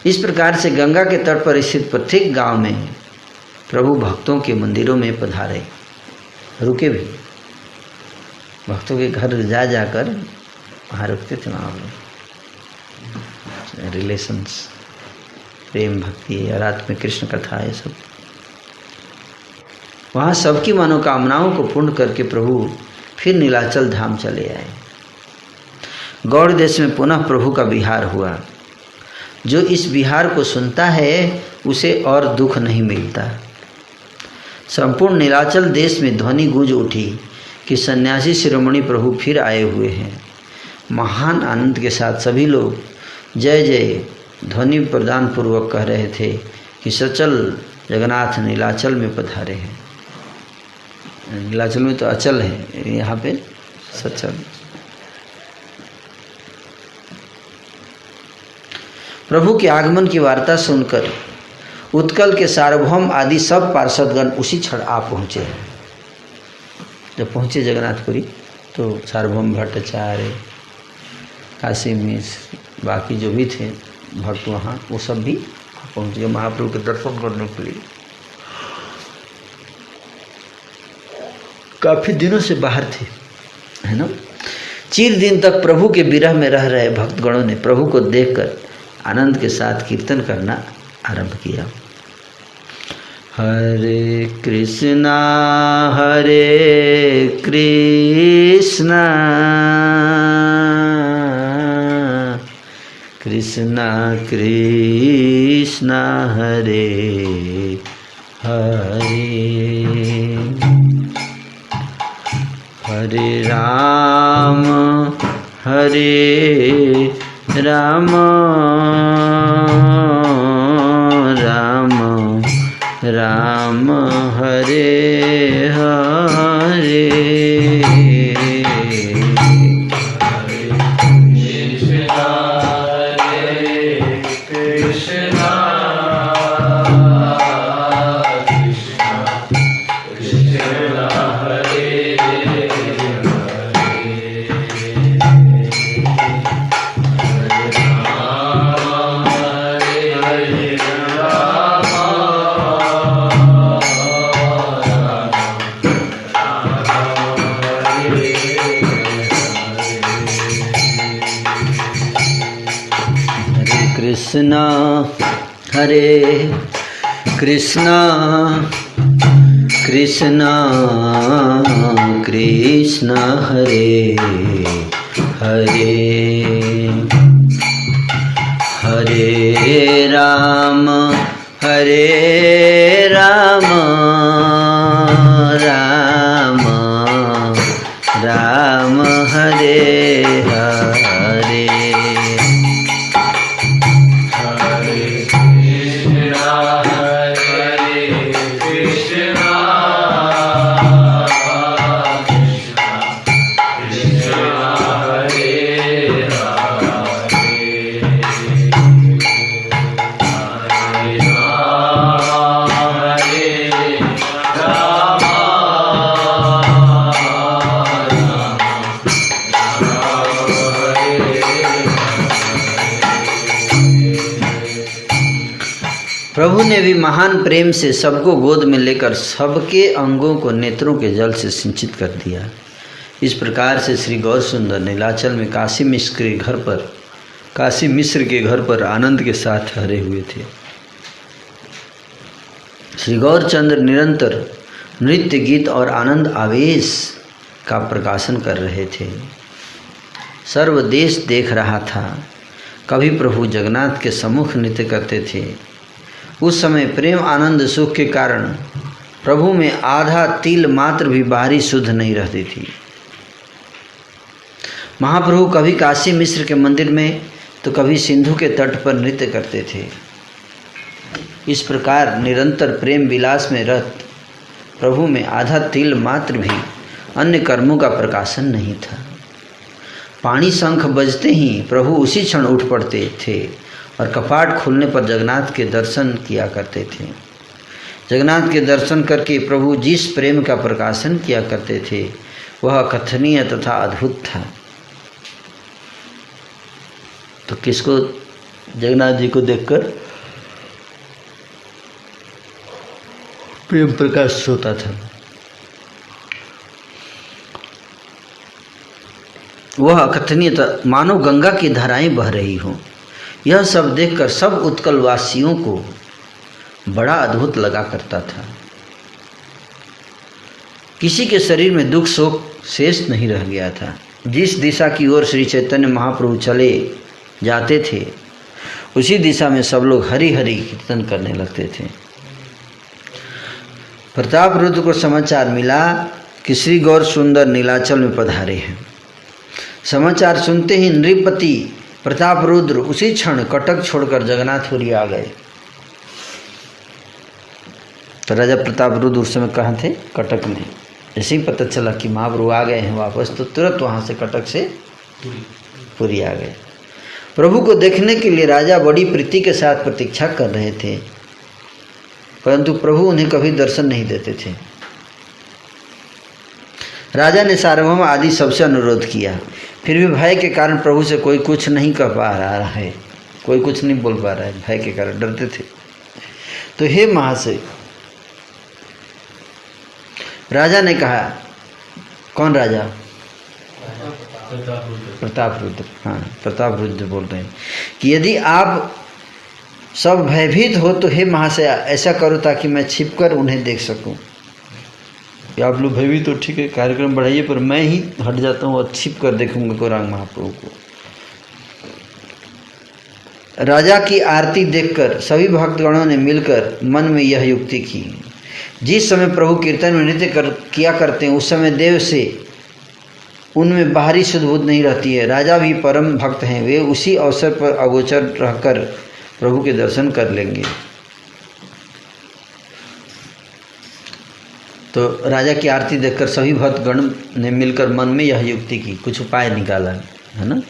Speaker 1: इस प्रकार से गंगा के तट पर स्थित प्रत्येक गांव में प्रभु भक्तों के मंदिरों में पधारे, रुके भी, भक्तों के घर जा जाकर वहाँ रुकते थे। वहाँ रिलेशंस, प्रेम भक्ति और रात में कृष्ण कथा, ये सब। वहाँ सबकी मनोकामनाओं को पूर्ण करके प्रभु फिर नीलाचल धाम चले आए। गौड़ देश में पुनः प्रभु का विहार हुआ। जो इस विहार को सुनता है उसे और दुख नहीं मिलता। संपूर्ण नीलाचल देश में ध्वनि गूंज उठी कि सन्यासी शिरोमणि प्रभु फिर आए हुए हैं। महान आनंद के साथ सभी लोग जय जय ध्वनि प्रदान पूर्वक कह रहे थे कि सचल जगन्नाथ नीलाचल में पधारे हैं। नीलाचल में तो अचल है, यहाँ पे सचल। प्रभु के आगमन की वार्ता सुनकर उत्कल के सार्वभौम आदि सब पार्षदगण उसी क्षण आ पहुँचे। जब पहुँचे जगन्नाथपुरी तो सार्वभौम भट्टाचार्य, काशी मिश्र, बाकी जो भी थे भक्त वहाँ, वो सब भी पहुँच गए महाप्रभु के दर्शन करने के लिए। काफ़ी दिनों से बाहर थे, है ना। चिर दिन तक प्रभु के विरह में रह रहे भक्तगणों ने प्रभु को देखकर आनंद के साथ कीर्तन करना आरंभ किया। हरे कृष्णा कृष्णा कृष्णा हरे हरे, हरे राम राम राम राम हरे हरे। कृष्णा हरे कृष्णा कृष्णा कृष्णा हरे हरे, हरे राम राम राम हरे हरे। प्रभु ने भी महान प्रेम से सबको गोद में लेकर सबके अंगों को नेत्रों के जल से सिंचित कर दिया। इस प्रकार से श्री गौर सुंदर नीलाचल में काशी मिश्र के घर पर आनंद के साथ ठहरे हुए थे। श्री गौरचंद्र निरंतर नृत्य गीत और आनंद आवेश का प्रकाशन कर रहे थे। सर्वदेश देख रहा था। कभी प्रभु जगन्नाथ के सम्मुख नृत्य करते थे उस समय प्रेम आनंद सुख के कारण प्रभु में आधा तिल मात्र भी बाहरी शुद्ध नहीं रहती थी। महाप्रभु कभी काशी मिश्र के मंदिर में तो कभी सिंधु के तट पर नृत्य करते थे। इस प्रकार निरंतर प्रेम विलास में रत प्रभु में आधा तिल मात्र भी अन्य कर्मों का प्रकाशन नहीं था। पाणी शंख बजते ही प्रभु उसी क्षण उठ पड़ते थे और कपाट खुलने पर जगन्नाथ के दर्शन किया करते थे। जगन्नाथ के दर्शन करके प्रभु जिस प्रेम का प्रकाशन किया करते थे वह अकथनीय तथा अद्भुत था। तो किसको जगन्नाथ जी को देखकर प्रेम प्रकाश होता था? वह अकथनीय था, मानो गंगा की धाराएं बह रही हों। यह सब देखकर सब उत्कल वासियों को बड़ा अद्भुत लगा करता था। किसी के शरीर में दुख शोक शेष नहीं रह गया था। जिस दिशा की ओर श्री चैतन्य महाप्रभु चले जाते थे उसी दिशा में सब लोग हरि हरि कीर्तन करने लगते थे। प्रताप रुद्र को समाचार मिला कि श्री गौर सुंदर नीलाचल में पधारे हैं। समाचार सुनते ही नृपति प्रताप रुद्र उसी क्षण कटक छोड़कर जगन्नाथपुरी आ गए। तो राजा प्रताप रुद्र उस समय कहाँ थे? कटक में। जैसे ही पता चला कि महाप्रभु आ गए हैं वापस तो तुरंत वहाँ से कटक से पुरी आ गए। प्रभु को देखने के लिए राजा बड़ी प्रीति के साथ प्रतीक्षा कर रहे थे, परंतु प्रभु उन्हें कभी दर्शन नहीं देते थे। राजा ने सार्वभौम आदि सबसे अनुरोध किया, फिर भी भय के कारण प्रभु से कोई कुछ नहीं कह पा रहा है, कोई कुछ नहीं बोल पा रहा है, भय के कारण डरते थे। तो हे महाशय, राजा ने कहा, कौन राजा? प्रताप रुद्र। हाँ, प्रताप रुद्र बोल रहे हैं कि यदि आप सब भयभीत हो तो हे महाशय ऐसा करो ताकि मैं छिपकर उन्हें देख सकूं। आप लोग भयभीत तो ठीक है, कार्यक्रम बढ़ाइए, पर मैं ही हट जाता हूँ और छिप कर देखूंगा गौरांग महाप्रभु को। राजा की आरती देखकर सभी भक्तगणों ने मिलकर मन में यह युक्ति की, जिस समय प्रभु कीर्तन में नृत्य किया करते हैं उस समय देव से उनमें बाहरी शुद्ध बुद्ध नहीं रहती है। राजा भी परम भक्त हैं, वे उसी अवसर पर अगोचर रहकर प्रभु के दर्शन कर लेंगे। तो राजा की आरती देखकर सभी भक्तगण ने मिलकर मन में यह युक्ति की, कुछ उपाय निकाला, है ना,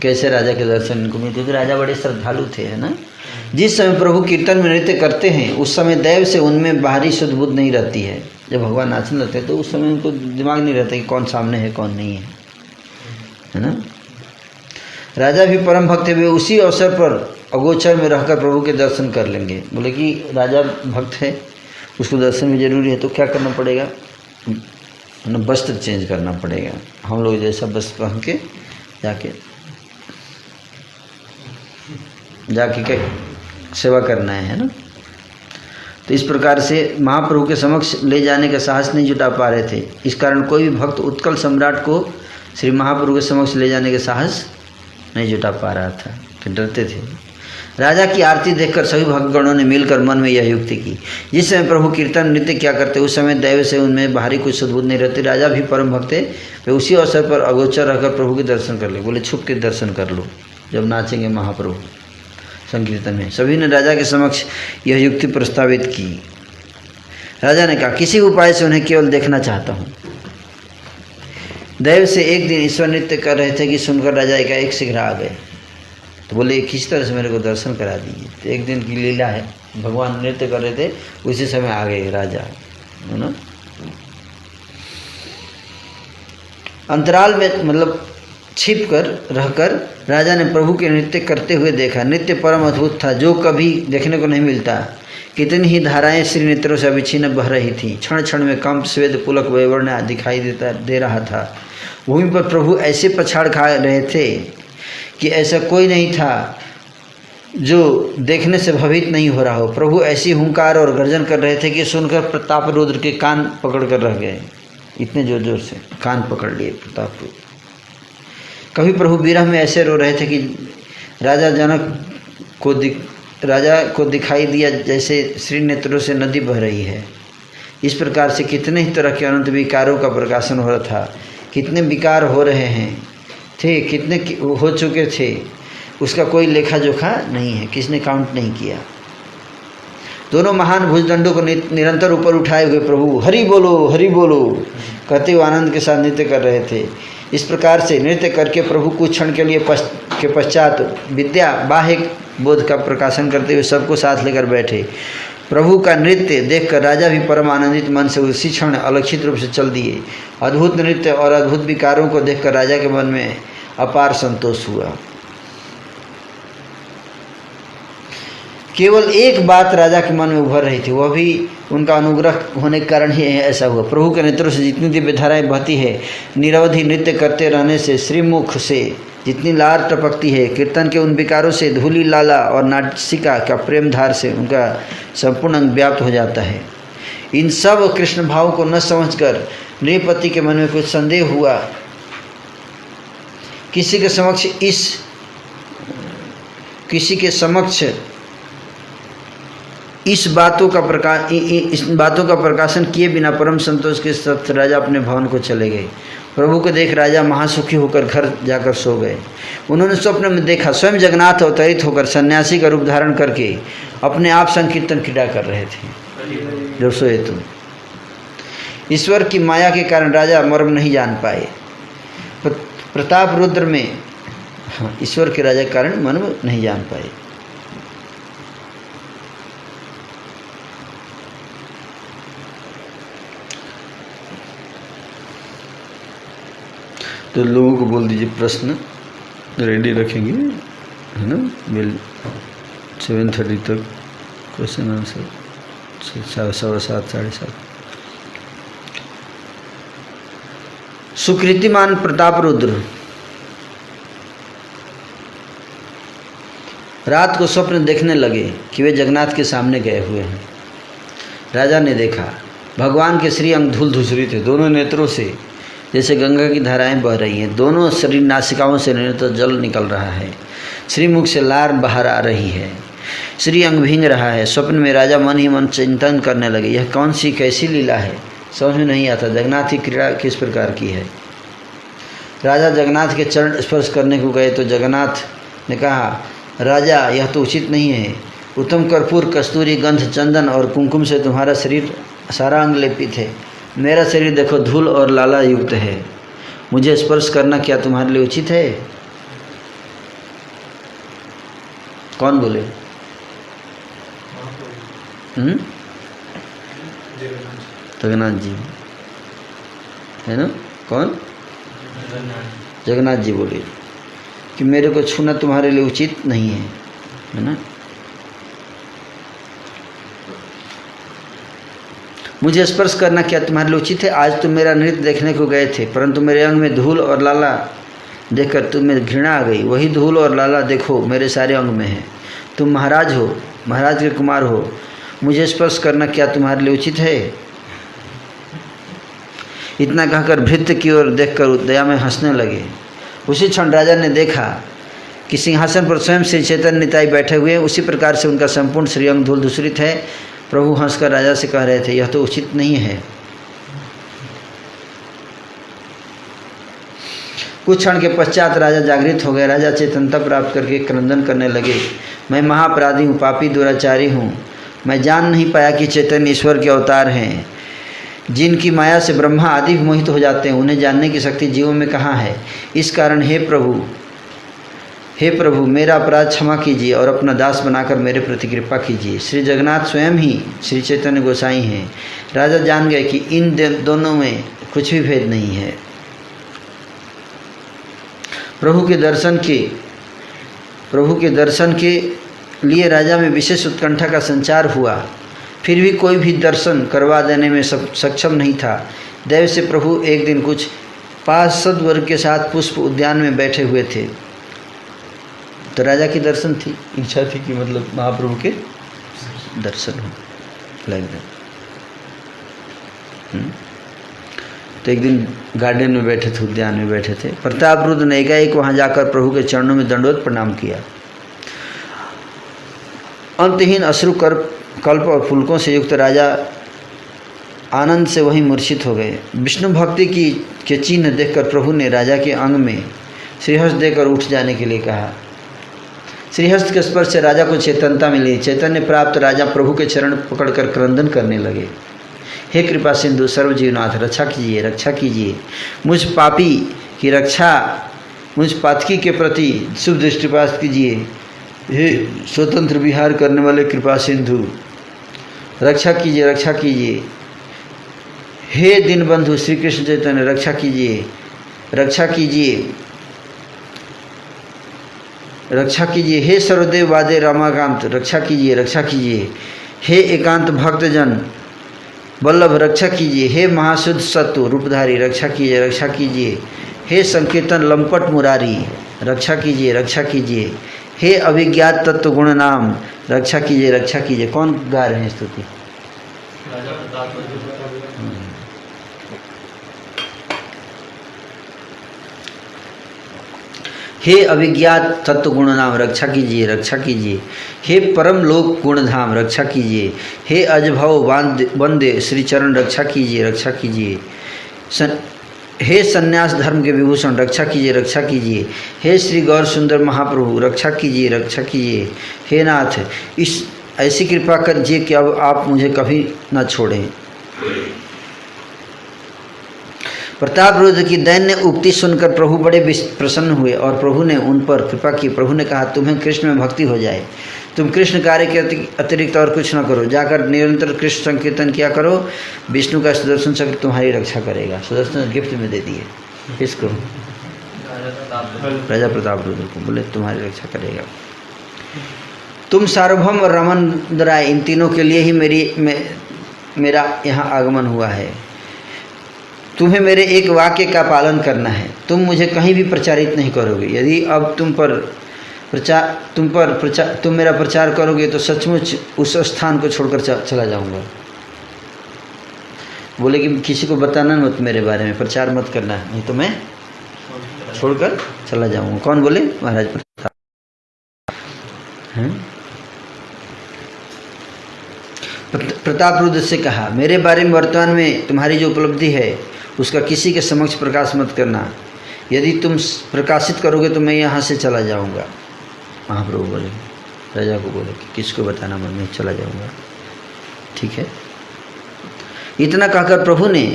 Speaker 1: कैसे राजा के दर्शन इनको मिलते। क्योंकि राजा बड़े श्रद्धालु थे, है ना। जिस समय प्रभु कीर्तन में नृत्य करते हैं उस समय दैव से उनमें बाहरी शुद्ध बुद्ध नहीं रहती है। जब भगवान नाचने लगते हैं तो उस समय उनको दिमाग नहीं रहता कि कौन सामने है कौन नहीं है ना। राजा भी परम भक्त है, वे उसी अवसर पर अगोचर में रहकर प्रभु के दर्शन कर लेंगे। बोले कि राजा भक्त है, उसको दर्शन भी जरूरी है, तो क्या करना पड़ेगा? वस्त्र चेंज करना पड़ेगा। हम लोग जैसा वस्त्र पहन के जाके क्या सेवा करना है ना। तो इस प्रकार से महाप्रभु के समक्ष ले जाने का साहस नहीं जुटा पा रहे थे। इस कारण कोई भी भक्त उत्कल सम्राट को श्री महाप्रभु के समक्ष ले जाने का साहस नहीं जुटा पा रहा था, तो डरते थे। राजा की आरती देखकर सभी भक्तगणों ने मिलकर मन में यह युक्ति की, जिस समय प्रभु कीर्तन नृत्य क्या करते उस समय दैव से उनमें बाहरी कुछ सद्बुद्ध नहीं रहते। राजा भी परम भक्त है, वे उसी अवसर पर अगोचर रहकर प्रभु के दर्शन कर ले। बोले छुप के दर्शन कर लो जब नाचेंगे महाप्रभु संकीर्तन में। सभी ने राजा के समक्ष यह युक्ति प्रस्तावित की। राजा ने कहा, किसी उपाय से उन्हें केवल देखना चाहता हूँ। दैव से एक दिन ईश्वर नृत्य कर रहे थे कि सुनकर राजा एकाएक शीघ्र आ गए। तो बोले किस तरह से मेरे को दर्शन करा दीजिए। तो एक दिन की लीला है, भगवान नृत्य कर रहे थे, उसी समय आ गए राजा, है ना। अंतराल में मतलब छिप कर रहकर राजा ने प्रभु के नृत्य करते हुए देखा। नृत्य परम अद्भुत था, जो कभी देखने को नहीं मिलता। कितनी ही धाराएं श्री नेत्रों से अविच्छिन्न बह रही थी। क्षण क्षण में कंप श्वेत पुलक वैवर्ण दिखाई दे रहा था। भूमि पर प्रभु ऐसे पछाड़ खा रहे थे कि ऐसा कोई नहीं था जो देखने से भयभीत नहीं हो रहा हो। प्रभु ऐसी हुंकार और गर्जन कर रहे थे कि सुनकर प्रताप रुद्र के कान पकड़ कर रह गए। इतने जोर जोर से कान पकड़ लिए प्रताप रुद्र। कभी प्रभु विरह में ऐसे रो रहे थे कि राजा को दिखाई दिया जैसे श्री नेत्रों से नदी बह रही है। इस प्रकार से कितने ही तरह के अनंत विकारों का प्रकाशन हो रहा था, कितने विकार हो रहे हैं थे, कितने हो चुके थे, उसका कोई लेखा जोखा नहीं है, किसने काउंट नहीं किया। दोनों महान भुजदंडों को निरंतर ऊपर उठाए हुए प्रभु हरि बोलो कहते हुए आनंद के साथ नृत्य कर रहे थे। इस प्रकार से नृत्य करके प्रभु कुछ क्षण के लिए के पश्चात विद्या बाह्य बोध का प्रकाशन करते हुए सबको साथ लेकर बैठे। प्रभु का नृत्य देखकर राजा भी परम आनंदित मन से उसी क्षण अलक्षित रूप से चल दिए। अद्भुत नृत्य और अद्भुत विकारों को देखकर राजा के मन में अपार संतोष हुआ। केवल एक बात राजा के मन में उभर रही थी, वह भी उनका अनुग्रह होने के कारण ही ऐसा हुआ। प्रभु के नेत्रों से जितनी दिव्य धाराएं बहती है, निरवधि नृत्य करते रहने से श्रीमुख से जितनी लार टपकती है, कीर्तन के उन विकारों से धूलि लाला और नासिका का प्रेम धार से उनका संपूर्ण अंग व्याप्त हो जाता है। इन सब कृष्ण भाव को न समझकर नृपति के मन में कुछ संदेह हुआ। किसी के समक्ष इस बातों का प्रकाशन किए बिना परम संतोष के साथ राजा अपने भवन को चले गए। प्रभु को देख राजा महासुखी होकर घर जाकर सो गए। उन्होंने स्वप्न में देखा स्वयं जगन्नाथ अवतरित होकर सन्यासी का रूप धारण करके अपने आप संकीर्तन क्रीड़ा कर रहे थे। जो सोए तुम ईश्वर की माया के कारण राजा मर्म नहीं जान पाए। प्रताप रुद्र में ईश्वर के राजा के कारण मर्म नहीं जान पाए। तो लोगों को बोल दीजिए प्रश्न रेडी रखेंगे, है ना। बिल 7:30 तक क्वेश्चन आंसर 7:15 7:30। सुकृतिमान प्रताप रुद्र रात को स्वप्न देखने लगे कि वे जगन्नाथ के सामने गए हुए हैं। राजा ने देखा भगवान के श्री अंग धूल धूसरी थे, दोनों नेत्रों से जैसे गंगा की धाराएं बह रही हैं, दोनों शरीर नासिकाओं से निरंतर जल निकल रहा है, श्रीमुख से लार बाहर आ रही है, श्री अंग भींग रहा है। स्वप्न में राजा मन ही मन चिंतन करने लगे, यह कौन सी कैसी लीला है, समझ में नहीं आता। जगन्नाथ की क्रीड़ा किस प्रकार की है। राजा जगन्नाथ के चरण स्पर्श करने को गए तो जगन्नाथ ने कहा, राजा यह तो उचित नहीं है। उत्तम कर्पूर कस्तूरी गंध चंदन और कुमकुम से तुम्हारा शरीर सारा अंग लेपित है, मेरा शरीर देखो धूल और लाला युक्त है, मुझे स्पर्श करना क्या तुम्हारे लिए उचित है। कौन बोले? जगन्नाथ जी है ना। कौन? जगन्नाथ जी बोले कि मेरे को छूना तुम्हारे लिए उचित नहीं है ना। मुझे स्पर्श करना क्या तुम्हारे लिए उचित है। आज तुम मेरा नृत्य देखने को गए थे, परंतु मेरे अंग में धूल और लाला देखकर तुम्हें घृणा आ गई। वही धूल और लाला देखो मेरे सारे अंग में है। तुम महाराज हो, महाराज के कुमार हो, मुझे स्पर्श करना क्या तुम्हारे लिए उचित है। इतना कहकर भृत्य की ओर देखकर दया में हंसने लगे। उसी क्षण राजा ने देखा कि सिंहासन पर स्वयं श्री चैतन्य निताई बैठे हुए, उसी प्रकार से उनका संपूर्ण श्रीअंग धूल धूसरित है। प्रभु हंसकर राजा से कह रहे थे, यह तो उचित नहीं है। कुछ क्षण के पश्चात राजा जागृत हो गए। राजा चेतनता प्राप्त करके क्रंदन करने लगे, मैं महापराधी हूँ, पापी दुराचारी हूँ। मैं जान नहीं पाया कि चैतन्य ईश्वर के अवतार हैं। जिनकी माया से ब्रह्मा आदि मोहित हो जाते हैं, उन्हें जानने की शक्ति जीवों में कहाँ है। इस कारण हे प्रभु मेरा अपराध क्षमा कीजिए और अपना दास बनाकर मेरे प्रति कृपा कीजिए। श्री जगन्नाथ स्वयं ही श्री चैतन्य गोसाई हैं। राजा जान गए कि इन दोनों में कुछ भी भेद नहीं है। प्रभु के दर्शन के लिए राजा में विशेष उत्कंठा का संचार हुआ, फिर भी कोई भी दर्शन करवा देने में सक्षम नहीं था। दैव से प्रभु एक दिन कुछ पार्षद वर्ग के साथ पुष्प उद्यान में बैठे हुए थे, तो राजा की दर्शन थी, इच्छा थी कि मतलब महाप्रभु के दर्शन हो लग। तो एक दिन गार्डन में बैठे थे, उद्यान में बैठे थे। प्रताप रुद्र ने एकाएक वहाँ जाकर प्रभु के चरणों में दंडवत प्रणाम किया। अंतहीन अश्रु कल्प और फुलकों से युक्त राजा आनंद से वहीं मूर्छित हो गए। विष्णु भक्ति के चिन्ह देखकर प्रभु ने राजा के अंग में श्रीहस्त देकर उठ जाने के लिए कहा। श्रीहस्त के स्पर्श से राजा को चेतनता मिली। चैतन्य प्राप्त राजा प्रभु के चरण पकड़कर क्रंदन करने लगे। हे कृपा सिंधु सर्वजीवनाथ, रक्षा कीजिए, रक्षा कीजिए, मुझ पापी की रक्षा, मुझ पातकी के प्रति शुभ दृष्टिपात कीजिए। हे स्वतंत्र विहार करने वाले कृपा सिंधु, रक्षा कीजिए, रक्षा कीजिए। हे दीनबंधु श्री कृष्ण चैतन्य, रक्षा कीजिए, रक्षा कीजिए, रक्षा कीजिए। हे सर्वदेव वादे रामाकांत, रक्षा कीजिए, रक्षा कीजिए। हे एकांत भक्तजन वल्लभ, रक्षा कीजिए। हे महाशुद्ध सत्व रूपधारी, रक्षा कीजिए, रक्षा कीजिए। हे संकीर्तन लंपट मुरारी, रक्षा कीजिए, रक्षा कीजिए। हे अभिज्ञात तत्व गुण नाम, रक्षा कीजिए, रक्षा कीजिए। कौन गा रहे हैं स्तुति?
Speaker 3: राजा प्रताप
Speaker 1: हे अभिज्ञात तत्व गुण नाम, रक्षा कीजिए, रक्षा कीजिए। हे परम लोक गुणधाम, रक्षा कीजिए। हे अजभव वंदे श्री चरण, रक्षा कीजिए, रक्षा कीजिए। हे सन्यास धर्म के विभूषण, रक्षा कीजिए, रक्षा कीजिए। हे श्री गौर सुंदर महाप्रभु, रक्षा कीजिए, रक्षा कीजिए। हे नाथ, इस ऐसी कृपा कीजिए कि अब आप मुझे कभी न छोड़ें। प्रतापरुद्र की दैन्य उक्ति सुनकर प्रभु बड़े प्रसन्न हुए और प्रभु ने उन पर कृपा की। प्रभु ने कहा, तुम्हें कृष्ण में भक्ति हो जाए, तुम कृष्ण कार्य के अतिरिक्त और कुछ न करो, जाकर निरंतर कृष्ण संकीर्तन किया करो। विष्णु का सुदर्शन चक्र तुम्हारी रक्षा करेगा। सुदर्शन गिफ्ट में दे दिए किसको? राजा प्रतापरुद्र को। बोले तुम्हारी रक्षा करेगा। तुम सार्वभौम और रमन राय, इन तीनों के लिए ही मेरा यहाँ आगमन हुआ है। तुम्हें मेरे एक वाक्य का पालन करना है। तुम मुझे कहीं भी प्रचारित नहीं करोगे। यदि अब तुम मेरा प्रचार करोगे तो सचमुच उस स्थान को छोड़कर चला जाऊंगा। बोले कि किसी को बताना मत मेरे बारे में, प्रचार मत करना, नहीं तो मैं छोड़कर चला जाऊंगा। कौन बोले? महाराज प्रताप। प्रतापरुद्र से कहा, मेरे बारे में वर्तमान में तुम्हारी जो उपलब्धि है उसका किसी के समक्ष प्रकाश मत करना। यदि तुम प्रकाशित करोगे तो मैं यहाँ से चला जाऊँगा। महाप्रभु बोले, राजा को बोले कि किसको बताना मत, मैं चला जाऊँगा। ठीक है। इतना कहकर प्रभु ने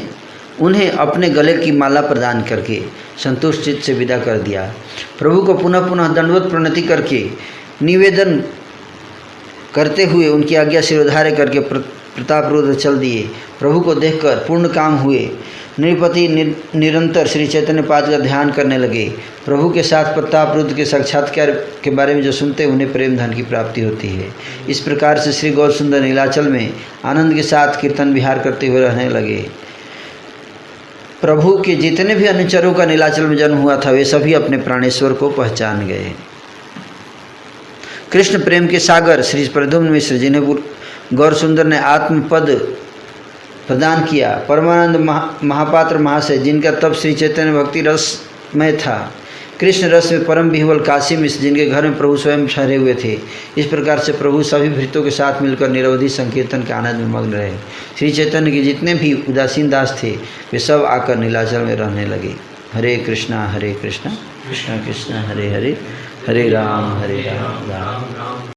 Speaker 1: उन्हें अपने गले की माला प्रदान करके संतुष्ट चित्त से विदा कर दिया। प्रभु को पुनः पुनः दंडवत प्रणति करके निवेदन करते हुए उनकी आज्ञा शिरोधार्य करके प्रतापरुद्र चल दिए। प्रभु को देखकर पूर्ण काम हुए नृपति निरंतर श्री चैतन्य पाद का ध्यान करने लगे। प्रभु के साथ प्रतापरुद्र के साक्षात्कार के बारे में जो सुनते उन्हें प्रेम धन की प्राप्ति होती है। इस प्रकार से श्री गौर सुंदर नीलाचल में आनंद के साथ कीर्तन विहार करते हुए रहने लगे। प्रभु के जितने भी अनुचरों का नीलाचल में जन्म हुआ था वे सभी अपने प्राणेश्वर को पहचान गए। कृष्ण प्रेम के सागर श्री प्रद्युम्न मिश्र, जिन्हें गौर सुंदर ने आत्मपद प्रदान किया, परमानंद महापात्र महाशय, जिनका तप श्री चैतन्य भक्ति रस में था, कृष्ण रस में परम विह्वल काशी मिश्र, जिनके घर में प्रभु स्वयं ठहरे हुए थे। इस प्रकार से प्रभु सभी भृत्यों के साथ मिलकर निरवधि संकीर्तन के आनंद में मग्न रहे। श्री चैतन्य के जितने भी उदासीन दास थे वे सब आकर नीलाचल में रहने लगे। हरे कृष्णा कृष्णा कृष्णा हरे हरे, हरे राम राम राम